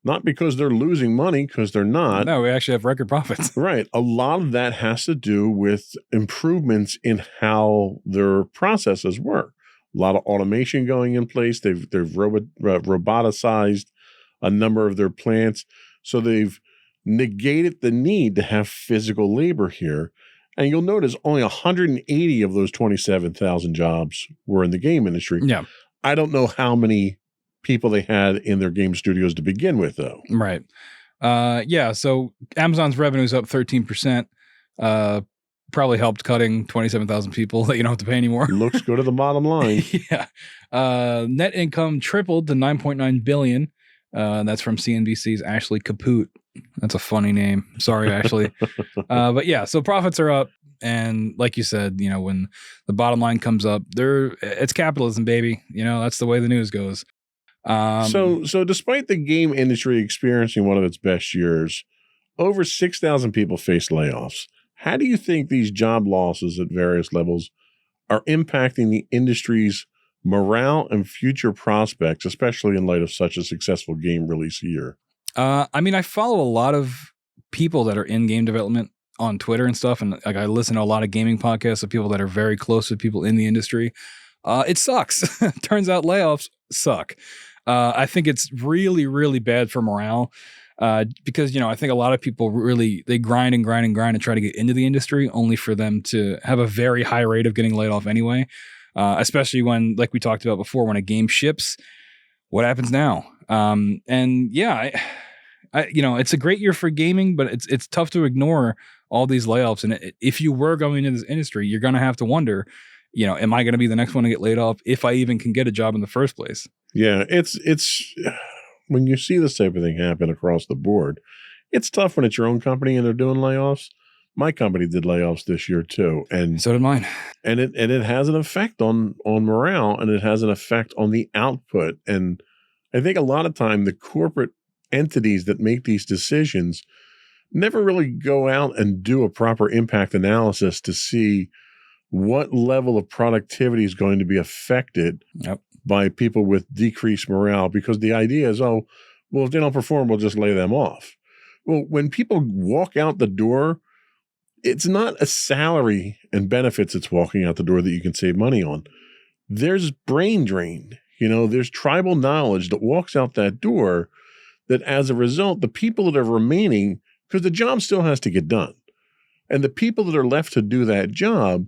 not because they're losing money, because they're not. No, we actually have record profits. Right. A lot of that has to do with improvements in how their processes work. A lot of automation going in place. They've roboticized a number of their plants. So they've negated the need to have physical labor here. And you'll notice only 180 of those 27,000 jobs were in the game industry. Yeah. I don't know how many people they had in their game studios to begin with, though. Right. Yeah. So Amazon's revenue is up 13%. Probably helped cutting 27,000 people that you don't have to pay anymore. Looks good at the bottom line. Yeah. Net income tripled to $9.9 billion. That's from CNBC's Ashley Kaput. That's a funny name. Sorry, Ashley. But yeah, so profits are up. And like you said, when the bottom line comes up, it's capitalism, baby. That's the way the news goes. So despite the game industry experiencing one of its best years, over 6,000 people face layoffs. How do you think these job losses at various levels are impacting the industry's morale and future prospects, especially in light of such a successful game release year? I follow a lot of people that are in game development on Twitter and stuff, and I listen to a lot of gaming podcasts of people that are very close to people in the industry. It sucks. Turns out layoffs suck. I think it's really, really bad for morale. Because, I think a lot of people they grind and try to get into the industry only for them to have a very high rate of getting laid off anyway. Especially when, like we talked about before, when a game ships, what happens now? And yeah, it's a great year for gaming, but it's tough to ignore all these layoffs. And if you were going into this industry, you're going to have to wonder, am I going to be the next one to get laid off if I even can get a job in the first place? Yeah, it's when you see this type of thing happen across the board, it's tough when it's your own company and they're doing layoffs. My company did layoffs this year too. And so did mine. And it has an effect on morale, and it has an effect on the output. And I think a lot of time the corporate entities that make these decisions never really go out and do a proper impact analysis to see what level of productivity is going to be affected by people with decreased morale, because the idea is, if they don't perform, we'll just lay them off. Well, when people walk out the door, it's not a salary and benefits that's walking out the door that you can save money on. There's brain drain. There's tribal knowledge that walks out that door that as a result, the people that are remaining, because the job still has to get done, and the people that are left to do that job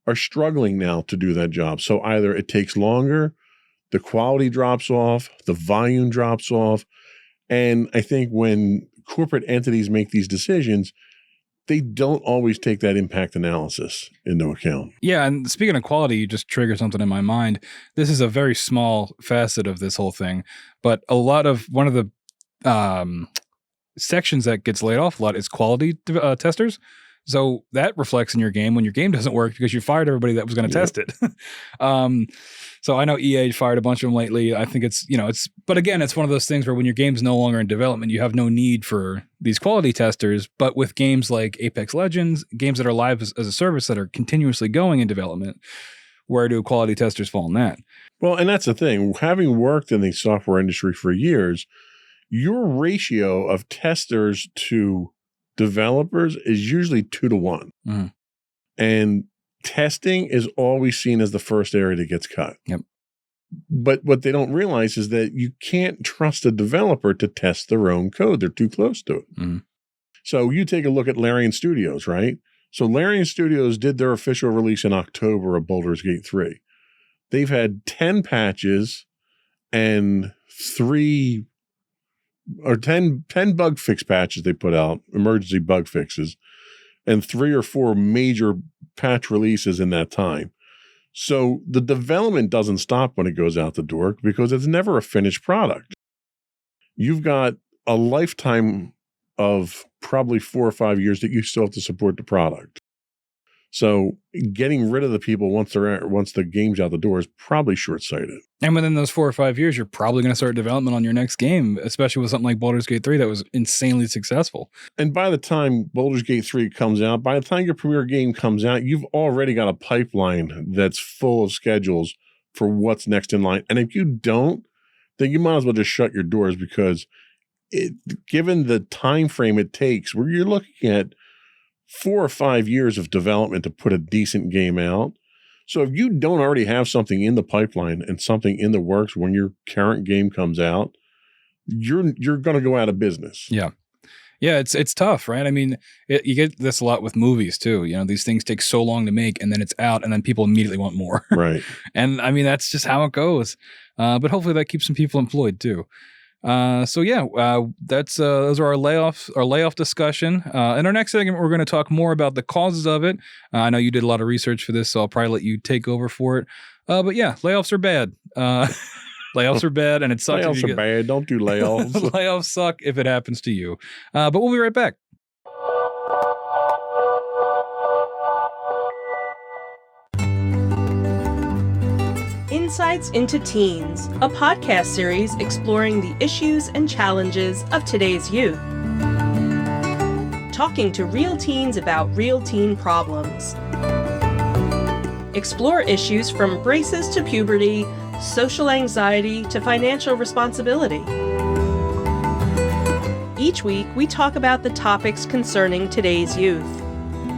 are struggling now to do that job. So either it takes longer, the quality drops off, the volume drops off. And I think when corporate entities make these decisions, they don't always take that impact analysis into account. Yeah, and speaking of quality, you just triggered something in my mind. This is a very small facet of this whole thing, but one of the sections that gets laid off a lot is quality testers. So that reflects in your game when your game doesn't work because you fired everybody that was going to test it. So I know EA fired a bunch of them lately. I think but again, it's one of those things where when your game's no longer in development, you have no need for these quality testers. But with games like Apex Legends, games that are live as a service that are continuously going in development, where do quality testers fall in that? Well, and that's the thing. Having worked in the software industry for years, your ratio of testers to developers is usually 2 to 1. Mm-hmm. And testing is always seen as the first area that gets cut. Yep. But what they don't realize is that you can't trust a developer to test their own code. They're too close to it. Mm-hmm. So you take a look at Larian Studios, right? So Larian Studios did their official release in October of Baldur's Gate 3. They've had 10 patches and 10 bug fix patches they put out, emergency bug fixes, and 3 or 4 major patch releases in that time. So the development doesn't stop when it goes out the door because it's never a finished product. You've got a lifetime of probably 4 or 5 years that you still have to support the product. So getting rid of the people once the game's out the door is probably short-sighted. And within those 4 or 5 years, you're probably going to start development on your next game, especially with something like Baldur's Gate 3 that was insanely successful. And by the time Baldur's Gate 3 comes out, by the time your premier game comes out, you've already got a pipeline that's full of schedules for what's next in line. And if you don't, then you might as well just shut your doors because given the time frame it takes, where you're looking at 4 or 5 years of development to put a decent game out. So if you don't already have something in the pipeline and something in the works when your current game comes out, you're going to go out of business. Yeah. Yeah, it's tough, right? I mean, you get this a lot with movies too. You know, these things take so long to make and then it's out and then people immediately want more. Right. And I mean, that's just how it goes. But hopefully that keeps some people employed too. That's those are our layoff discussion. In our next segment, we're going to talk more about the causes of it. I know you did a lot of research for this, so I'll probably let you take over for it. But yeah, layoffs are bad. Layoffs are bad, and it sucks. Layoffs are bad. Don't do layoffs. Layoffs suck if it happens to you. But we'll be right back. Insights into Teens, a podcast series exploring the issues and challenges of today's youth. Talking to real teens about real teen problems. Explore issues from braces to puberty, social anxiety to financial responsibility. Each week, we talk about the topics concerning today's youth.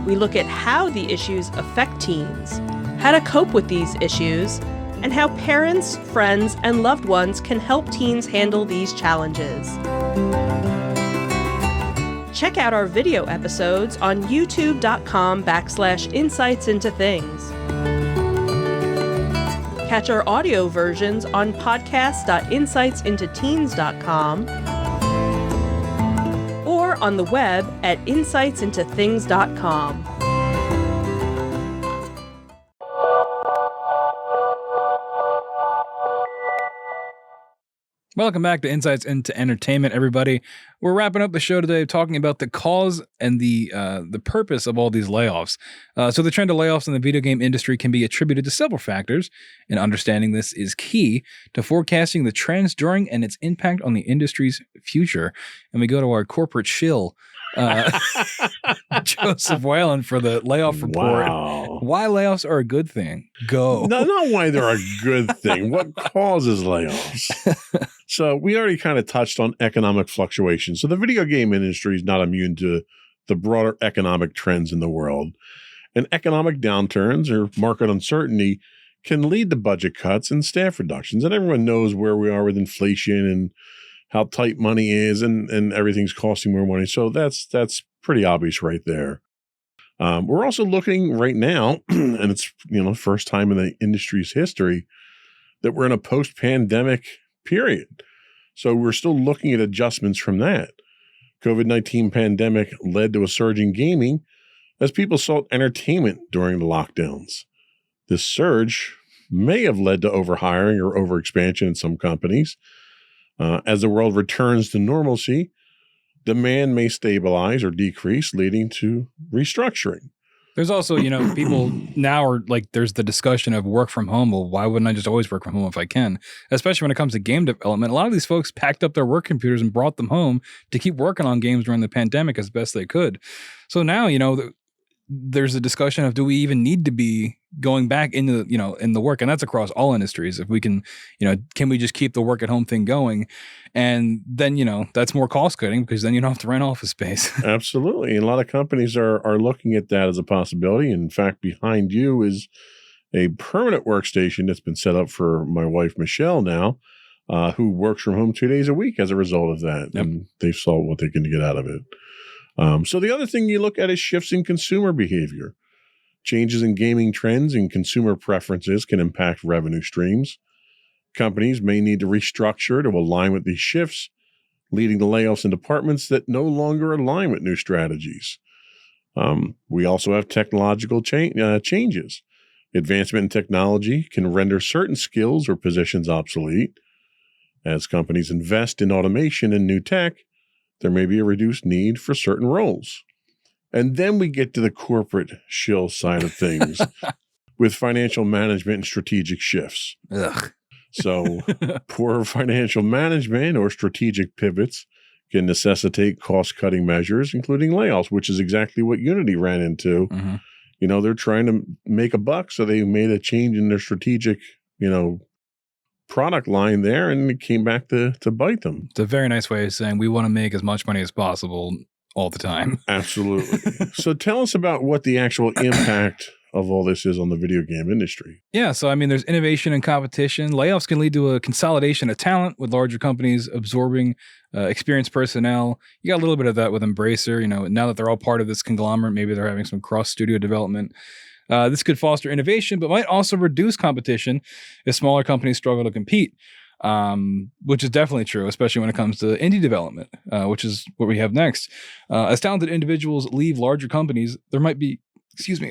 We look at how the issues affect teens, how to cope with these issues, and how parents, friends, and loved ones can help teens handle these challenges. Check out our video episodes on youtube.com/insightsintothings. Catch our audio versions on podcast.insightsintoteens.com or on the web at insightsintothings.com. Welcome back to Insights into Entertainment, everybody. We're wrapping up the show today talking about the cause and the purpose of all these layoffs. So the trend of layoffs in the video game industry can be attributed to several factors, and understanding this is key to forecasting the trends during and its impact on the industry's future. And we go to our corporate shill, Joseph Whalen, for the layoff report. Wow. Why layoffs are a good thing. Go. No, not why they're a good thing. What causes layoffs? So we already kind of touched on economic fluctuations. So the video game industry is not immune to the broader economic trends in the world. And economic downturns or market uncertainty can lead to budget cuts and staff reductions. And everyone knows where we are with inflation and how tight money is and everything's costing more money. So that's pretty obvious right there. We're also looking right now, and it's first time in the industry's history that we're in a post-pandemic period. So we're still looking at adjustments from that. COVID-19 pandemic led to a surge in gaming as people sought entertainment during the lockdowns. This surge may have led to overhiring or overexpansion in some companies. As the world returns to normalcy, demand may stabilize or decrease, leading to restructuring. There's also, people now are like, there's the discussion of work from home. Well, why wouldn't I just always work from home if I can? Especially when it comes to game development. A lot of these folks packed up their work computers and brought them home to keep working on games during the pandemic as best they could. So now, there's a discussion of, do we even need to be going back into, in the work? And that's across all industries. If we can, can we just keep the work at home thing going? And then, that's more cost cutting because then you don't have to rent office space. Absolutely. And a lot of companies are looking at that as a possibility. In fact, behind you is a permanent workstation that's been set up for my wife, Michelle, now, who works from home 2 days a week as a result of that. Yep. And they saw what they can get out of it. So the other thing you look at is shifts in consumer behavior. Changes in gaming trends and consumer preferences can impact revenue streams. Companies may need to restructure to align with these shifts, leading to layoffs in departments that no longer align with new strategies. We also have technological changes. Advancement in technology can render certain skills or positions obsolete. As companies invest in automation and new tech, there may be a reduced need for certain roles. And then we get to the corporate shill side of things with financial management and strategic shifts. Ugh. So poor financial management or strategic pivots can necessitate cost-cutting measures, including layoffs, which is exactly what Unity ran into. Mm-hmm. You know, they're trying to make a buck, so they made a change in their strategic, product line there, and it came back to bite them. It's a very nice way of saying we want to make as much money as possible all the time. Absolutely. So tell us about what the actual impact of all this is on the video game industry. Yeah, so I mean, there's innovation and competition. Layoffs can lead to a consolidation of talent, with larger companies absorbing experienced personnel. You got a little bit of that with Embracer. Now that they're all part of this conglomerate, maybe they're having some cross-studio development. This could foster innovation, but might also reduce competition if smaller companies struggle to compete, which is definitely true, especially when it comes to indie development, which is what we have next. As talented individuals leave larger companies, there might be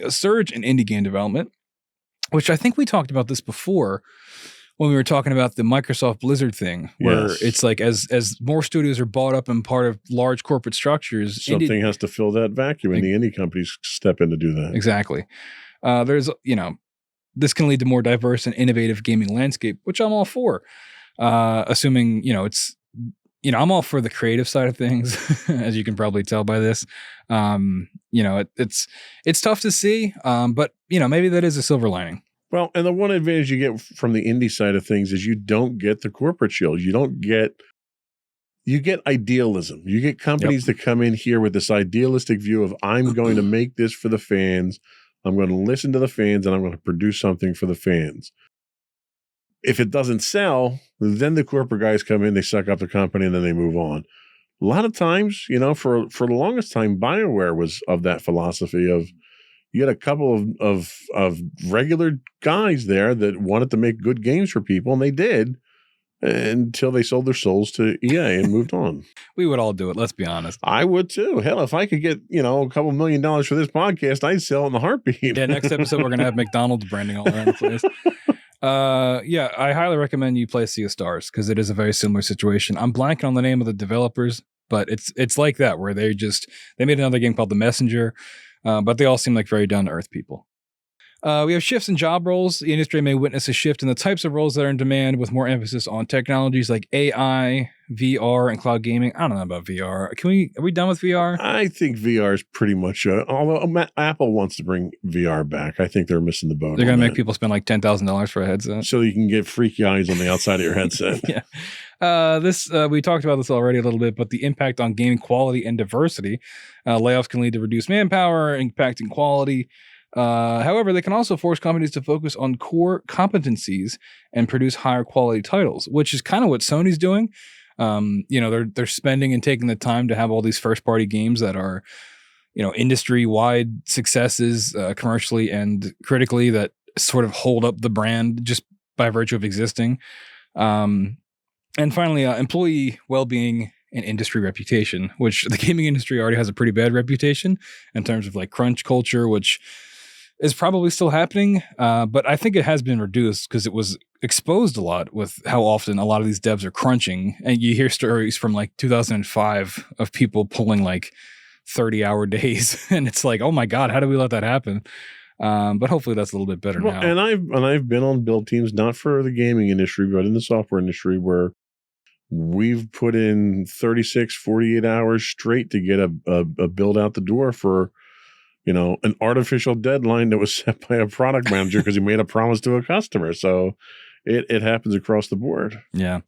a surge in indie game development, which I think we talked about this before when we were talking about the Microsoft Blizzard thing, where it's like as more studios are bought up and part of large corporate structures, something has to fill that vacuum, and the indie companies step in to do that. Exactly. This can lead to more diverse and innovative gaming landscape, which I'm all for. Assuming, I'm all for the creative side of things, as you can probably tell by this. It's tough to see, but maybe that is a silver lining. Well, and the one advantage you get from the indie side of things is you don't get the corporate shield. You get idealism. You get companies that come in here with this idealistic view of, I'm going to make this for the fans. I'm going to listen to the fans, and I'm going to produce something for the fans. If it doesn't sell, then the corporate guys come in, they suck up the company, and then they move on. A lot of times, for the longest time, BioWare was of that philosophy of, you had a couple of regular guys there that wanted to make good games for people, and they did, until they sold their souls to EA and moved on. We would all do it, let's be honest. I would too. Hell, if I could get, a couple $1 million for this podcast, I'd sell it in a heartbeat. Yeah, next episode, we're going to have McDonald's branding all around the place. I highly recommend you play Sea of Stars, because it is a very similar situation. I'm blanking on the name of the developers, but it's like that, where they made another game called The Messenger, but they all seem like very down-to-earth people. We have shifts in job roles. The industry may witness a shift in the types of roles that are in demand, with more emphasis on technologies like AI, VR, and cloud gaming. I don't know about VR. Are we done with VR? I think VR is pretty much, although Apple wants to bring VR back, I think they're missing the boat. They're going to make people spend like $10,000 for a headset. So you can get freaky eyes on the outside of your headset. Yeah. We talked about this already a little bit, but the impact on gaming quality and diversity. Layoffs can lead to reduced manpower, impacting quality. However, they can also force companies to focus on core competencies and produce higher quality titles, which is kind of what Sony's doing. They're spending and taking the time to have all these first party games that are, industry wide successes, commercially and critically, that sort of hold up the brand just by virtue of existing. And finally, employee well-being and industry reputation, which the gaming industry already has a pretty bad reputation in terms of like crunch culture, which is probably still happening, but I think it has been reduced because it was exposed a lot with how often a lot of these devs are crunching. And you hear stories from like 2005 of people pulling like 30-hour days, and it's like, oh my God, how did we let that happen? But hopefully that's a little bit better now. And I've been on build teams, not for the gaming industry, but in the software industry, where we've put in 36, 48 hours straight to get a build out the door for, an artificial deadline that was set by a product manager because he made a promise to a customer. So it happens across the board. Yeah.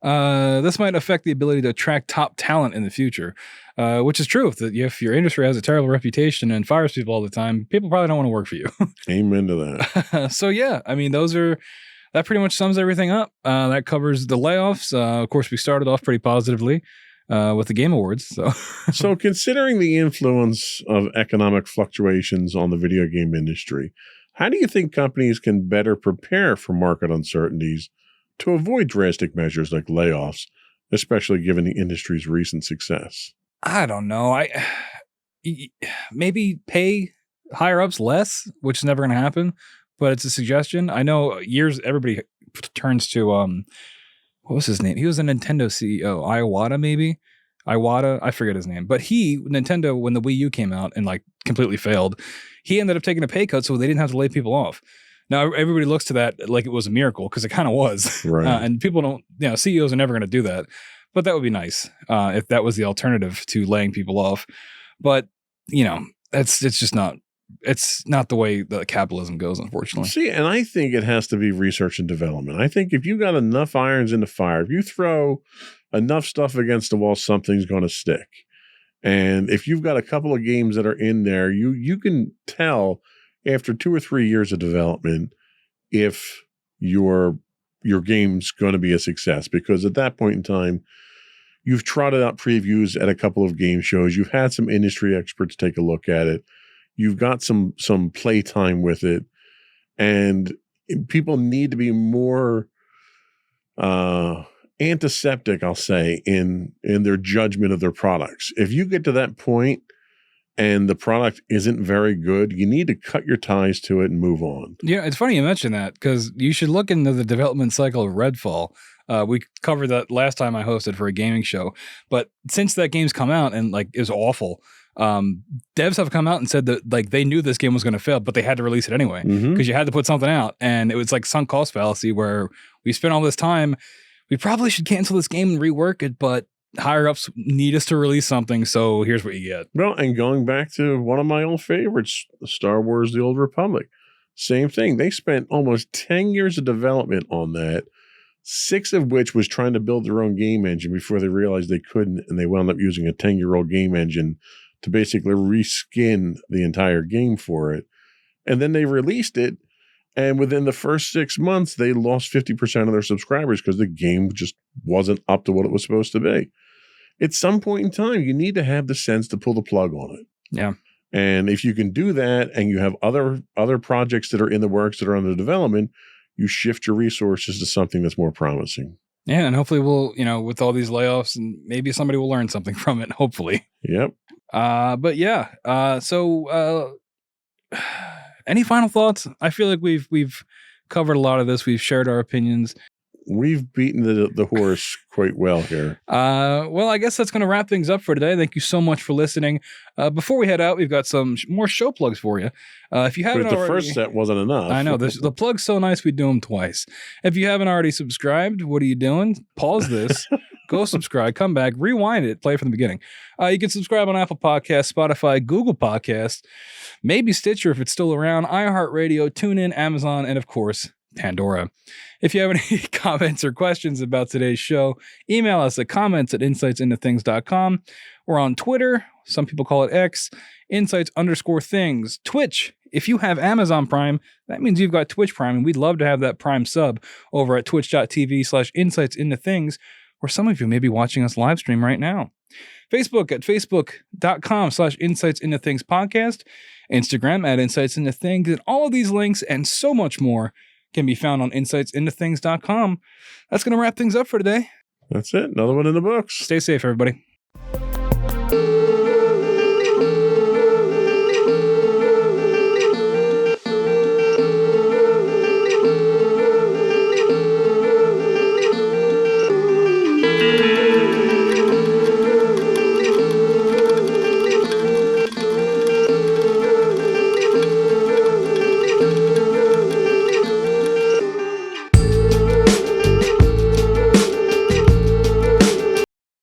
This might affect the ability to attract top talent in the future, which is true. If your industry has a terrible reputation and fires people all the time, people probably don't want to work for you. Amen to that. So yeah, I mean, that pretty much sums everything up. That covers the layoffs. Of course, we started off pretty positively. with the Game Awards. So considering the influence of economic fluctuations on the video game industry, how do you think companies can better prepare for market uncertainties to avoid drastic measures like layoffs, especially given the industry's recent success? I don't know. Maybe pay higher ups less, which is never going to happen, but it's a suggestion. I know everybody turns to what was his name? He was a Nintendo CEO, Iwata, I forget his name, but Nintendo, when the Wii U came out and like completely failed, he ended up taking a pay cut so they didn't have to lay people off. Now everybody looks to that like it was a miracle, because it kind of was, right? And people don't, CEOs are never going to do that, but that would be nice if that was the alternative to laying people off. But it's just not. It's not the way that capitalism goes, unfortunately. See, and I think it has to be research and development. I think if you got enough irons in the fire, if you throw enough stuff against the wall, something's going to stick. And if you've got a couple of games that are in there, you can tell after 2 or 3 years of development if your game's going to be a success, because at that point in time, you've trotted out previews at a couple of game shows. You've had some industry experts take a look at it. You've got some play time with it, and people need to be more antiseptic, I'll say, in their judgment of their products. If you get to that point and the product isn't very good, you need to cut your ties to it and move on. Yeah, it's funny you mentioned that, because you should look into the development cycle of Redfall. We covered that last time I hosted for a gaming show, but since that game's come out and like is awful, devs have come out and said that like they knew this game was going to fail, but they had to release it anyway, because you had to put something out, and it was like sunk cost fallacy where we spent all this time. We probably should cancel this game and rework it, but higher ups need us to release something, so here's what you get. Well, and going back to one of my old favorites, Star Wars: The Old Republic, same thing. They spent almost 10 years of development on that, 6 of which was trying to build their own game engine before they realized they couldn't, and they wound up using a 10-year-old game engine to basically reskin the entire game for it. And then they released it, and within the first 6 months, they lost 50% of their subscribers because the game just wasn't up to what it was supposed to be. At some point in time, you need to have the sense to pull the plug on it. Yeah. And if you can do that, and you have other projects that are in the works that are under development, you shift your resources to something that's more promising. Yeah, and hopefully we'll, with all these layoffs, and maybe somebody will learn something from it, hopefully. Yep. But yeah, so any final thoughts? I feel like we've covered a lot of this. We've shared our opinions. We've beaten the horse quite well here. Well, I guess that's going to wrap things up for today. Thank you so much for listening. Before we head out, we've got some more show plugs for you. If you haven't But the already, first set wasn't enough. I know the plug's so nice we do them twice. If you haven't already subscribed, what are you doing? Pause this. Go subscribe, come back, rewind it, play from the beginning. You can subscribe on Apple Podcasts, Spotify, Google Podcasts, maybe Stitcher if it's still around, iHeartRadio, TuneIn, Amazon, and of course, Pandora. If you have any comments or questions about today's show, email us at comments@insightsintothings.com. We're on Twitter, some people call it X, insights_things. Twitch, if you have Amazon Prime, that means you've got Twitch Prime, and we'd love to have that Prime sub over at twitch.tv/insightsintothings, where some of you may be watching us live stream right now. Facebook at facebook.com/insightsintothingspodcast, Instagram at insightsintothings, and all of these links and so much more can be found on insightsintothings.com. That's going to wrap things up for today. That's it. Another one in the books. Stay safe, everybody.